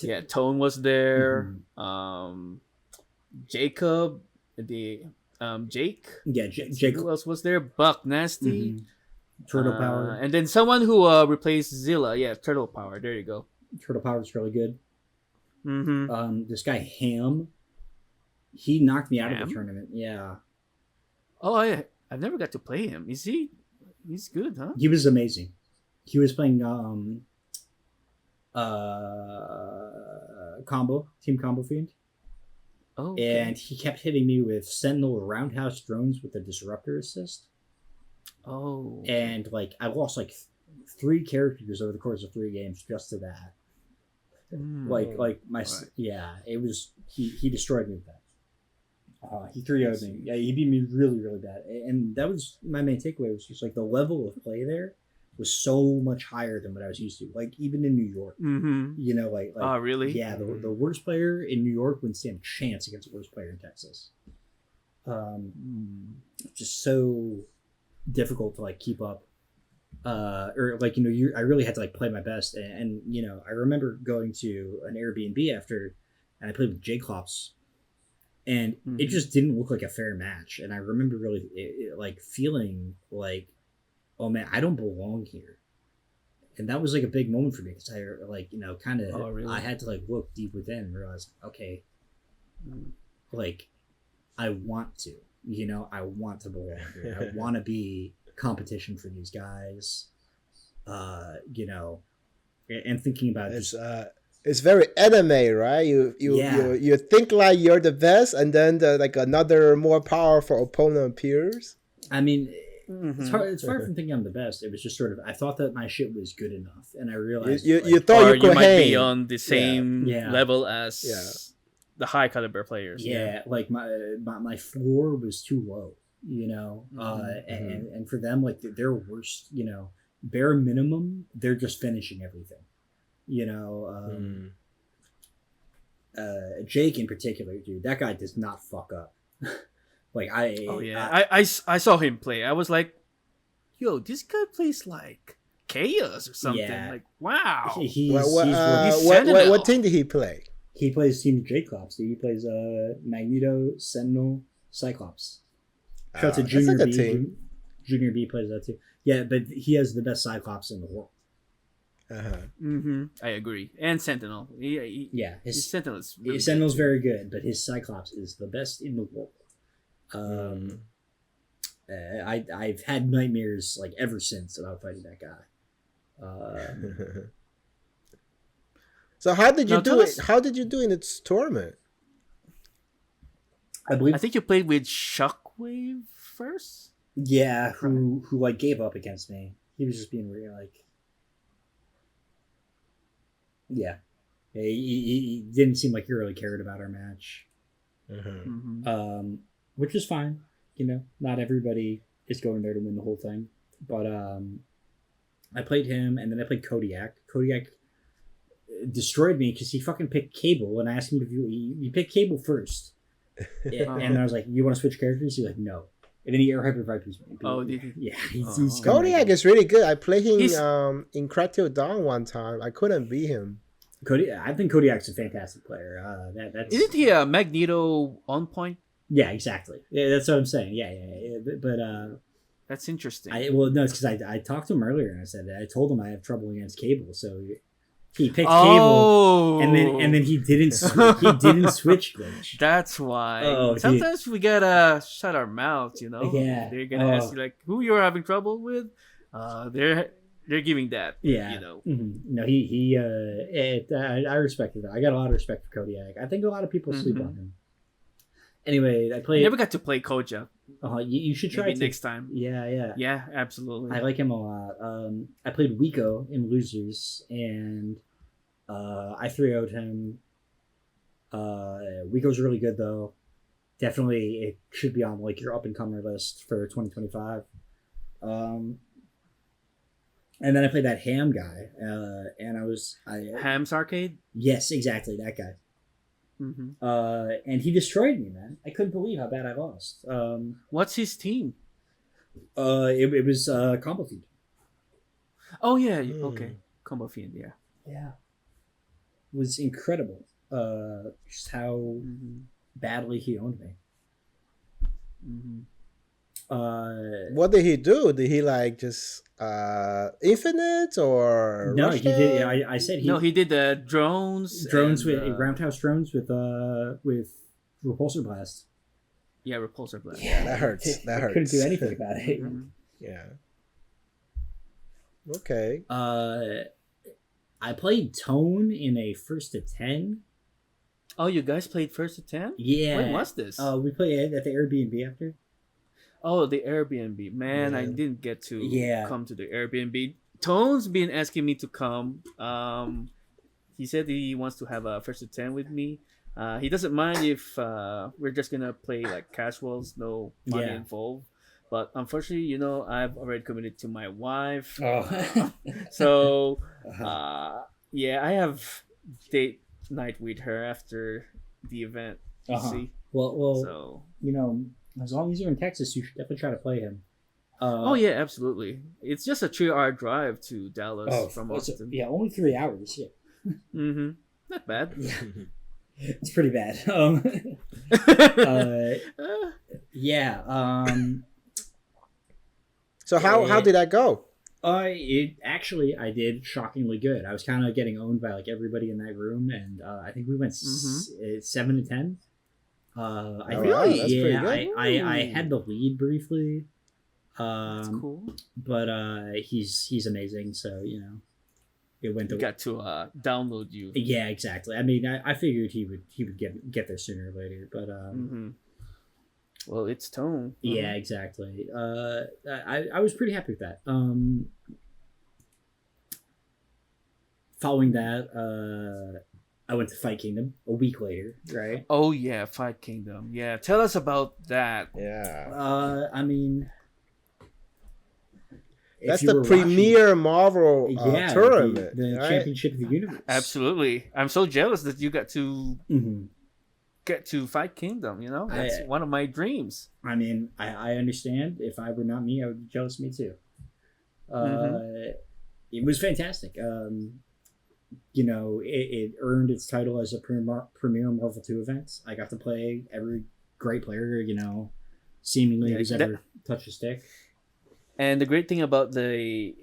Yeah, Tone was there. Jacob, Jake. Yeah, Jake. Who else was there? Buck Nasty. Turtle Power. And then someone who replaced Zilla. Yeah, Turtle Power. There you go. Turtle Power is really good. Mm-hmm. This guy Ham, he knocked me out of the tournament. Yeah. Oh, yeah. I've never got to play him. Is he? He's good, huh? He was amazing. He was playing Team Combo Fiend. Oh. Okay. And he kept hitting me with Sentinel roundhouse drones with a disruptor assist. Oh. Okay. And like I lost like 3 characters over the course of 3 games just to that. It was he destroyed me with that. He 3-0'd me. Yeah, he beat me really, really bad. And that was my main takeaway, was just like the level of play there was so much higher than what I was used to. Like even in New York, you know, like oh really? Yeah, the worst player in New York wouldn't stand a chance against the worst player in Texas. Just so difficult to like keep up. Or like, you know, I really had to like play my best, and you know, I remember going to an Airbnb after, and I played with J-Clops, and it just didn't look like a fair match. And I remember really like feeling like, oh man, I don't belong here. And that was like a big moment for me, because I like, you know, kind of I had to like look deep within and realize, okay, like I want to, you know, I want to belong here. I want to be competition for these guys, you know, and thinking about it's very anime, right? You think like you're the best, and then like another more powerful opponent appears. I mean, it's far from thinking I'm the best. It was just sort of, I thought that my shit was good enough, and I realized you thought you could might be on the same level as the high caliber players. Yeah, like my floor was too low, you know, and for them, like their worst, you know, bare minimum, they're just finishing everything, you know. Jake in particular, dude, that guy does not fuck up. Like I saw him play. I was like, yo, this guy plays like Chaos or something. Yeah. Like, wow. What team did he play? He plays Team J-Clops. He plays Magneto, Sentinel, Cyclops. Shout out to Junior B. Team. Junior B plays that too. Yeah, but he has the best Cyclops in the world. I agree. And Sentinel. His Sentinel is really Sentinel's very good, but his Cyclops is the best in the world. I've had nightmares like ever since about fighting that guy. So how did you do it? How did you do in its tournament? I think you played with Shockwave first. Yeah, who like gave up against me. He was just being real, like. Yeah, he didn't seem like he really cared about our match. Which is fine, you know. Not everybody is going there to win the whole thing, but I played him, and then I played Kodiak. Kodiak destroyed me because he fucking picked Cable, and I asked him to do. He picked Cable first, and I was like, "You want to switch characters?" He's like, "No," and then he air hyper vipers me. Oh, did he? Yeah, he's Kodiak is really good. I played him in Til Dawn one time. I couldn't beat him. I think Kodiak's a fantastic player. Isn't he a Magneto on point? Yeah, exactly. Yeah, that's what I'm saying. Yeah. But that's interesting. No, it's because I talked to him earlier, and I told him I have trouble against Cable, so he picked Cable, and then he didn't switch glitch. That's why. Sometimes we gotta shut our mouths, you know. Yeah, they're gonna ask you like, who you're having trouble with. They're giving that. Yeah, you know. No, I respected that. I got a lot of respect for Kodiak. I think a lot of people sleep on him. Anyway, I never got to play Koja. You should try it next time. Yeah, absolutely. I like him a lot. I played Wiko in Losers, and I 3-0'd him. Wiko's really good though. Definitely, it should be on like your up and comer list for 2025. And then I played that Ham guy, and Ham's Arcade. Yes, exactly, that guy. And he destroyed me, man. I couldn't believe how bad I lost. What's his team? It was Combo Fiend. Oh yeah, okay, Combo Fiend, yeah. was incredible. Just how badly he owned me. What did he do? Did he like just infinite or no? He did. I said he did the drones with roundhouse drones with repulsor blast. Yeah, repulsor blast. Yeah, that hurts. That hurts. Couldn't do anything about it. Yeah. Okay. I played Tone in a 1st to 10. Oh, you guys played 1st to 10? Yeah. When was this? We played at the Airbnb after. Oh, the Airbnb. Man, I didn't get to come to the Airbnb. Tone's been asking me to come. He said he wants to have a 1st to 10 with me. He doesn't mind if we're just gonna play like casuals, no money involved. But unfortunately, I've already committed to my wife. Oh. So, I have date night with her after the event. See? Well, so as long as you're in Texas, you should definitely try to play him. Oh yeah, absolutely. It's just a 3-hour drive to Dallas from Austin. Only 3 hours. Yeah. Not bad. It's pretty bad. So how did that go? I did shockingly good. I was kind of getting owned by like everybody in that room, and I think we went 7 to 10. I had the lead briefly. That's cool. But he's amazing, so it went. Got to download you. Yeah, exactly. I mean, I figured he would get there sooner or later, but well, it's Tone. Yeah, exactly. I was pretty happy with that. Following that, I went to Fight Kingdom a week later, right? Oh yeah, Fight Kingdom. Yeah, tell us about that. Yeah. I mean, that's the premier Marvel tournament, the right? championship of the universe. Absolutely, I'm so jealous that you got to get to Fight Kingdom. That's one of my dreams. I mean, I understand. If I were not me, I would be jealous of me too. It was fantastic. It earned its title as a premier Marvel 2 event. I got to play every great player, seemingly who's ever touched a stick. And the great thing about the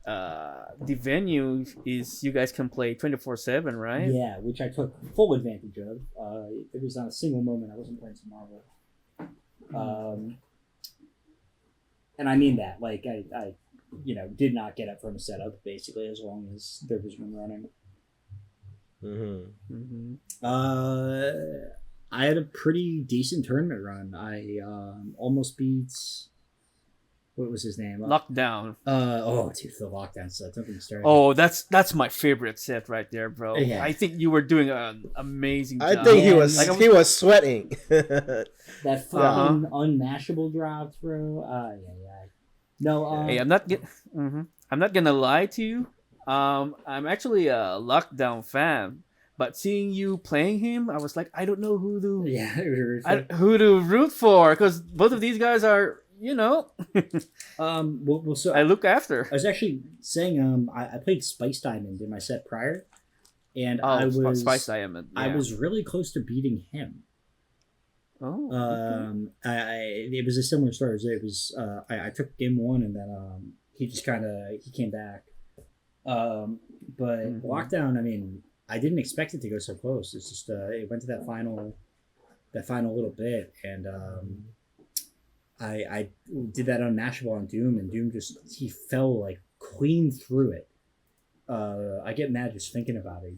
venue is you guys can play 24/7, right? Yeah, which I took full advantage of. There was not a single moment I wasn't playing some Marvel. And I mean that. Like, I did not get up from a setup, basically, as long as there was one running. I had a pretty decent tournament run. I almost beat... What was his name? Locdown. Dude, the Locdown set. Don't get me started. Oh, that's my favorite set right there, bro. Yeah. I think you were doing an amazing job. I think he was sweating. That fucking unmashable drops, bro. No. Hey, I'm not gonna lie to you. I'm actually a Locdown fan, but seeing you playing him, I was like, I don't know who to root for, because both of these guys are. So I look after. I was actually saying, I played Spice Diamond in my set prior, and I was Spice Diamond. Yeah. I was really close to beating him. Oh. It was a similar story. It was I took game 1, and then he came back. But Lockdown, I mean, I didn't expect it to go so close. It's just it went to that final little bit, and I did that unmashable on Doom, and Doom he fell like clean through it. I get mad just thinking about it.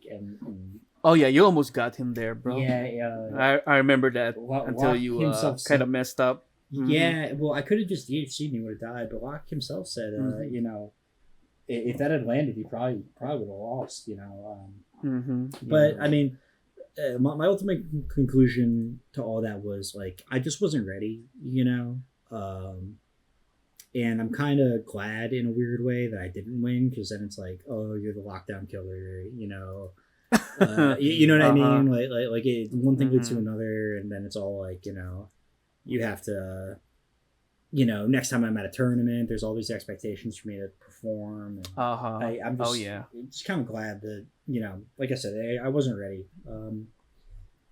And oh yeah, you almost got him there, bro. Yeah. I remember that until you kind of messed up. Yeah, well, I could have just DHC'd and he would have died, but Locke himself said, if that had landed, he probably would have lost. But I mean. My ultimate conclusion to all that was like I just wasn't ready, and I'm kind of glad in a weird way that I didn't win, because then it's like, oh, you're the Lockdown killer, you know what I mean? Like one thing leads to another, and then it's all like, you have to next time I'm at a tournament, there's all these expectations for me to perform. And I'm just, just kind of glad that, like I said, I wasn't ready.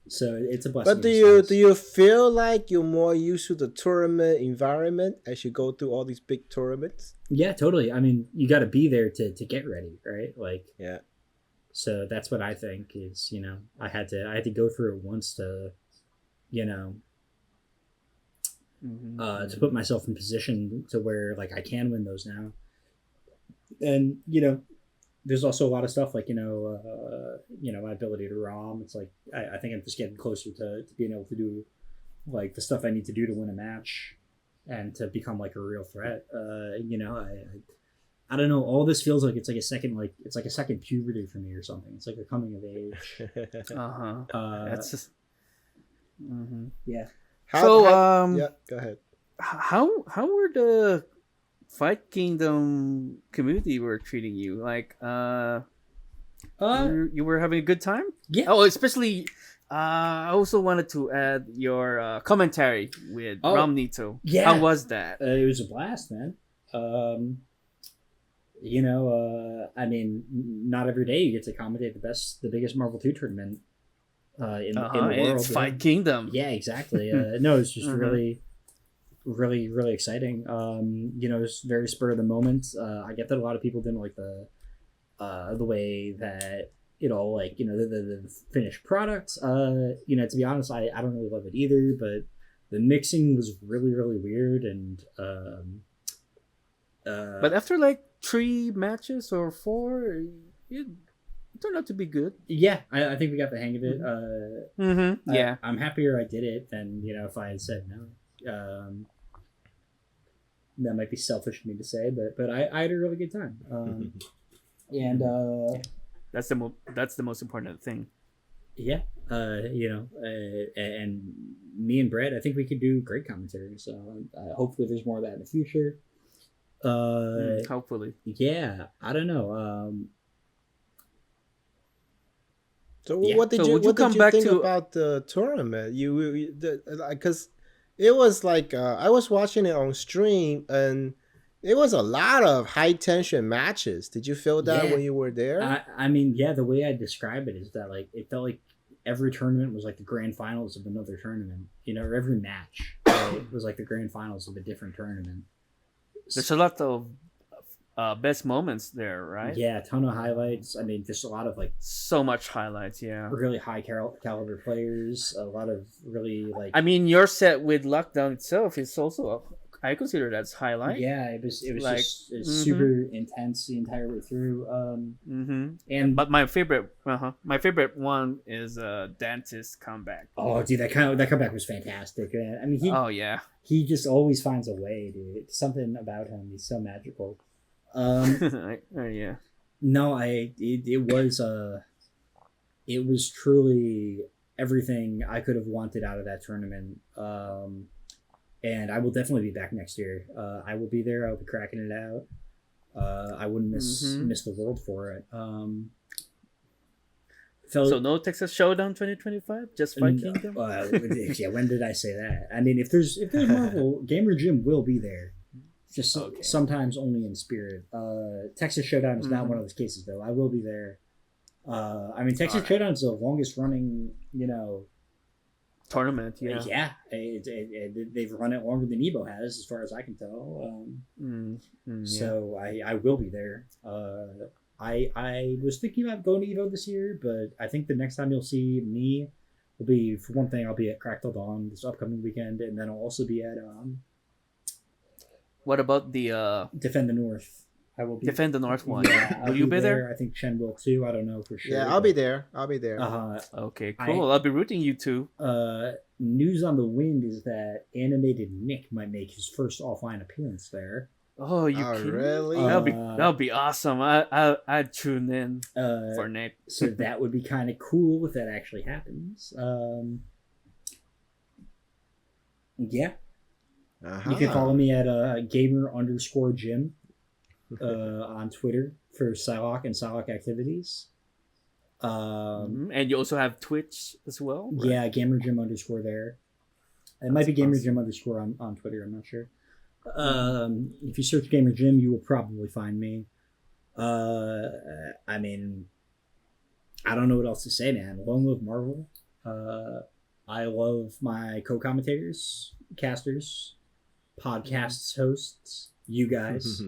So it's a blessing. But do you feel like you're more used to the tournament environment as you go through all these big tournaments? Yeah, totally. I mean, you got to be there to get ready, right? Like, yeah. So that's what I think is, I had to go through it once to, to put myself in position to where like I can win those now. And there's also a lot of stuff like my ability to ROM. It's like I think I'm just getting closer to being able to do like the stuff I need to do to win a match and to become like a real threat. I don't know. All this feels like it's like a second puberty for me or something. It's like a coming of age. That's just. Mm-hmm. Yeah. Yeah, go ahead. How were the Fight Kingdom community were treating you? Like, you were having a good time? Yeah. Oh, especially, I also wanted to add your commentary with Romnito. Yeah. How was that? It was a blast, man. I mean, not every day you get to commentate the biggest Marvel 2 tournament in the world. It's Fight Kingdom. Yeah, exactly. No, it's just really, really, really exciting. It's very spur of the moment. I get that a lot of people didn't like the way that the finished product. To be honest, I don't really love it either. But the mixing was really, really weird, and but after like 3 matches or 4, it turned out to be good. Yeah, I think we got the hang of it. Yeah, I'm happier I did it than if I had said no. That might be selfish of me to say, but I had a really good time. And that's the most important thing. Yeah, and me and Brett, I think we could do great commentary. So hopefully, there's more of that in the future. Hopefully. Yeah, I don't know. What did you think about the tournament? Because it was like I was watching it on stream, and it was a lot of high tension matches. Did you feel that when you were there? I mean, yeah. The way I describe it is that like it felt like every tournament was like the grand finals of another tournament. Or every match was like the grand finals of a different tournament. There's a lot of best moments there, right? Yeah, a ton of highlights. I mean, just a lot of like so much highlights. Yeah, really high caliber players. A lot of really like. I mean, your set with Locdown itself is also I consider that's highlight. Yeah, it was like, just super intense the entire way through. But my favorite one is Dante's comeback. Oh, dude, that comeback was fantastic, man. I mean, he just always finds a way, dude. Something about him, he's so magical. Yeah. No, it was truly everything I could have wanted out of that tournament. And I will definitely be back next year. I will be there. I'll be cracking it out. I wouldn't miss the world for it. So no Texas Showdown 2025? Just Fight Kingdom? Yeah, when did I say that? I mean, if there's Marvel, GamerJim will be there. Just sometimes only in spirit. Texas Showdown is not one of those cases, though. I will be there. I mean, Texas Showdown is the longest running, tournament. Yeah. Yeah, they've run it longer than Evo has, as far as I can tell. So I will be there. I was thinking about going to Evo this year, but I think the next time you'll see me will be, for one thing, I'll be at Til Dawn this upcoming weekend, and then I'll also be at what about the Defend the North? I will be Defend the North one. Yeah, will you be there? I think Chen will too. I don't know for sure. Yeah, I'll be there. Okay, cool. I'll be rooting you too. News on the wind is that animated Nick might make his first offline appearance there. Oh, you kidding? Really? That'll be awesome. I'd tune in for Nick. So that would be kind of cool if that actually happens. Yeah. You can follow me at gamer_Jim on Twitter for Psylocke and Psylocke activities. And you also have Twitch as well? Right? Yeah, GamerJim_ there. It might be GamerJim_ on Twitter, I'm not sure. If you search GamerJim, you will probably find me. I mean, I don't know what else to say, man. Long live Marvel. I love my co-commentators, casters, podcasts, hosts, you guys.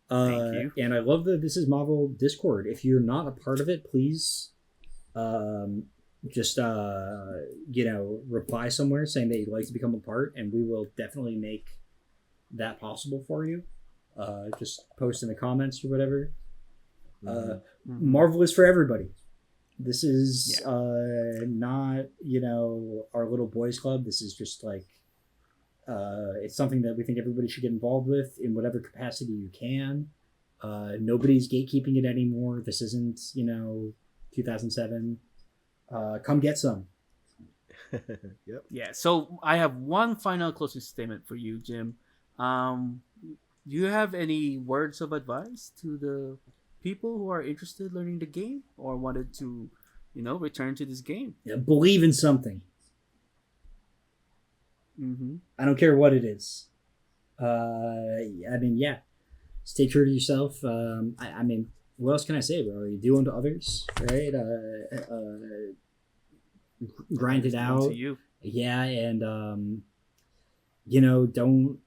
Thank you. And I love the This Is Marvel Discord. If you're not a part of it, please just reply somewhere saying that you'd like to become a part, and we will definitely make that possible for you. Just post in the comments or whatever. Marvel is for everybody. This is not our little boys club. This is just like it's something that we think everybody should get involved with in whatever capacity you can. Nobody's gatekeeping it anymore. This isn't 2007. Come get some. Yep. Yeah. So I have one final closing statement for you, Jim. Do you have any words of advice to the people who are interested in learning the game or wanted to, return to this game? Yeah, believe in something. Mm-hmm. I don't care what it is. Stay true to yourself. I mean, what else can I say, bro? You do unto others, right? Grind it out. To you. Yeah, and don't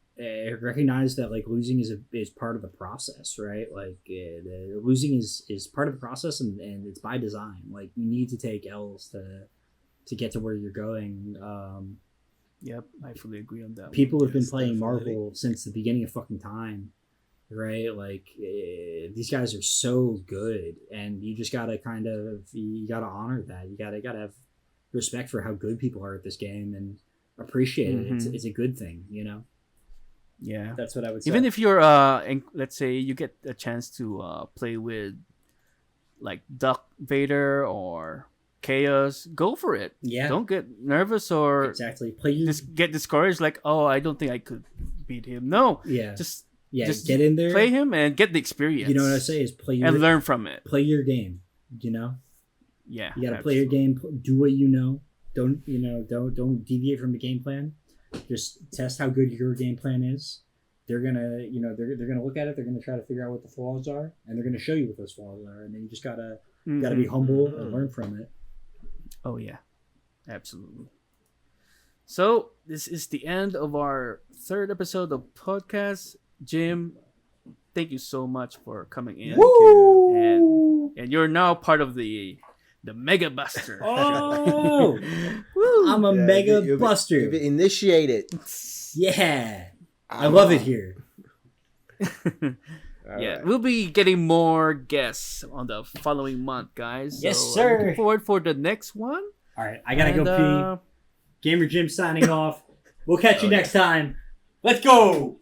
recognize that like losing is part of the process, right? Like losing is part of the process, and it's by design. Like you need to take L's to get to where you're going. Yep, I fully agree on that. People have been playing Marvel since the beginning of fucking time, right? Like these guys are so good, and you just gotta honor that. You gotta have respect for how good people are at this game and appreciate it. It's a good thing, Yeah, that's what I would say. Even if you're let's say you get a chance to play with like Duck Vader or Chaos, go for it. Yeah, don't get nervous or exactly get discouraged. Like, oh, I don't think I could beat him. No, just get in there, play him, and get the experience. You know what I say is play and learn from it. Play your game. Yeah, you gotta play your game. Do what you know. Don't deviate from the game plan. Just test how good your game plan is. They're gonna they're gonna look at it. They're gonna try to figure out what the flaws are, and they're gonna show you what those flaws are. And then you just gotta be humble and learn from it. Oh yeah, absolutely. So this is the end of our third episode of podcast. Jim, thank you so much for coming in. Woo! And you're now part of the Mega Buster. Oh, I'm a Mega Buster. You've been initiated. Yeah, I love it here. Right. We'll be getting more guests on the following month, guys. Yes, so sir. Looking forward for the next one. All right, I gotta go pee. GamerJim signing off. We'll catch you next time. Let's go.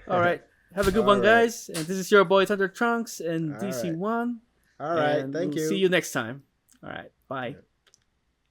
All right, have a good one, guys. And this is your boy Thunder Trunks and DC1. All right, thank you. See you next time. All right, bye.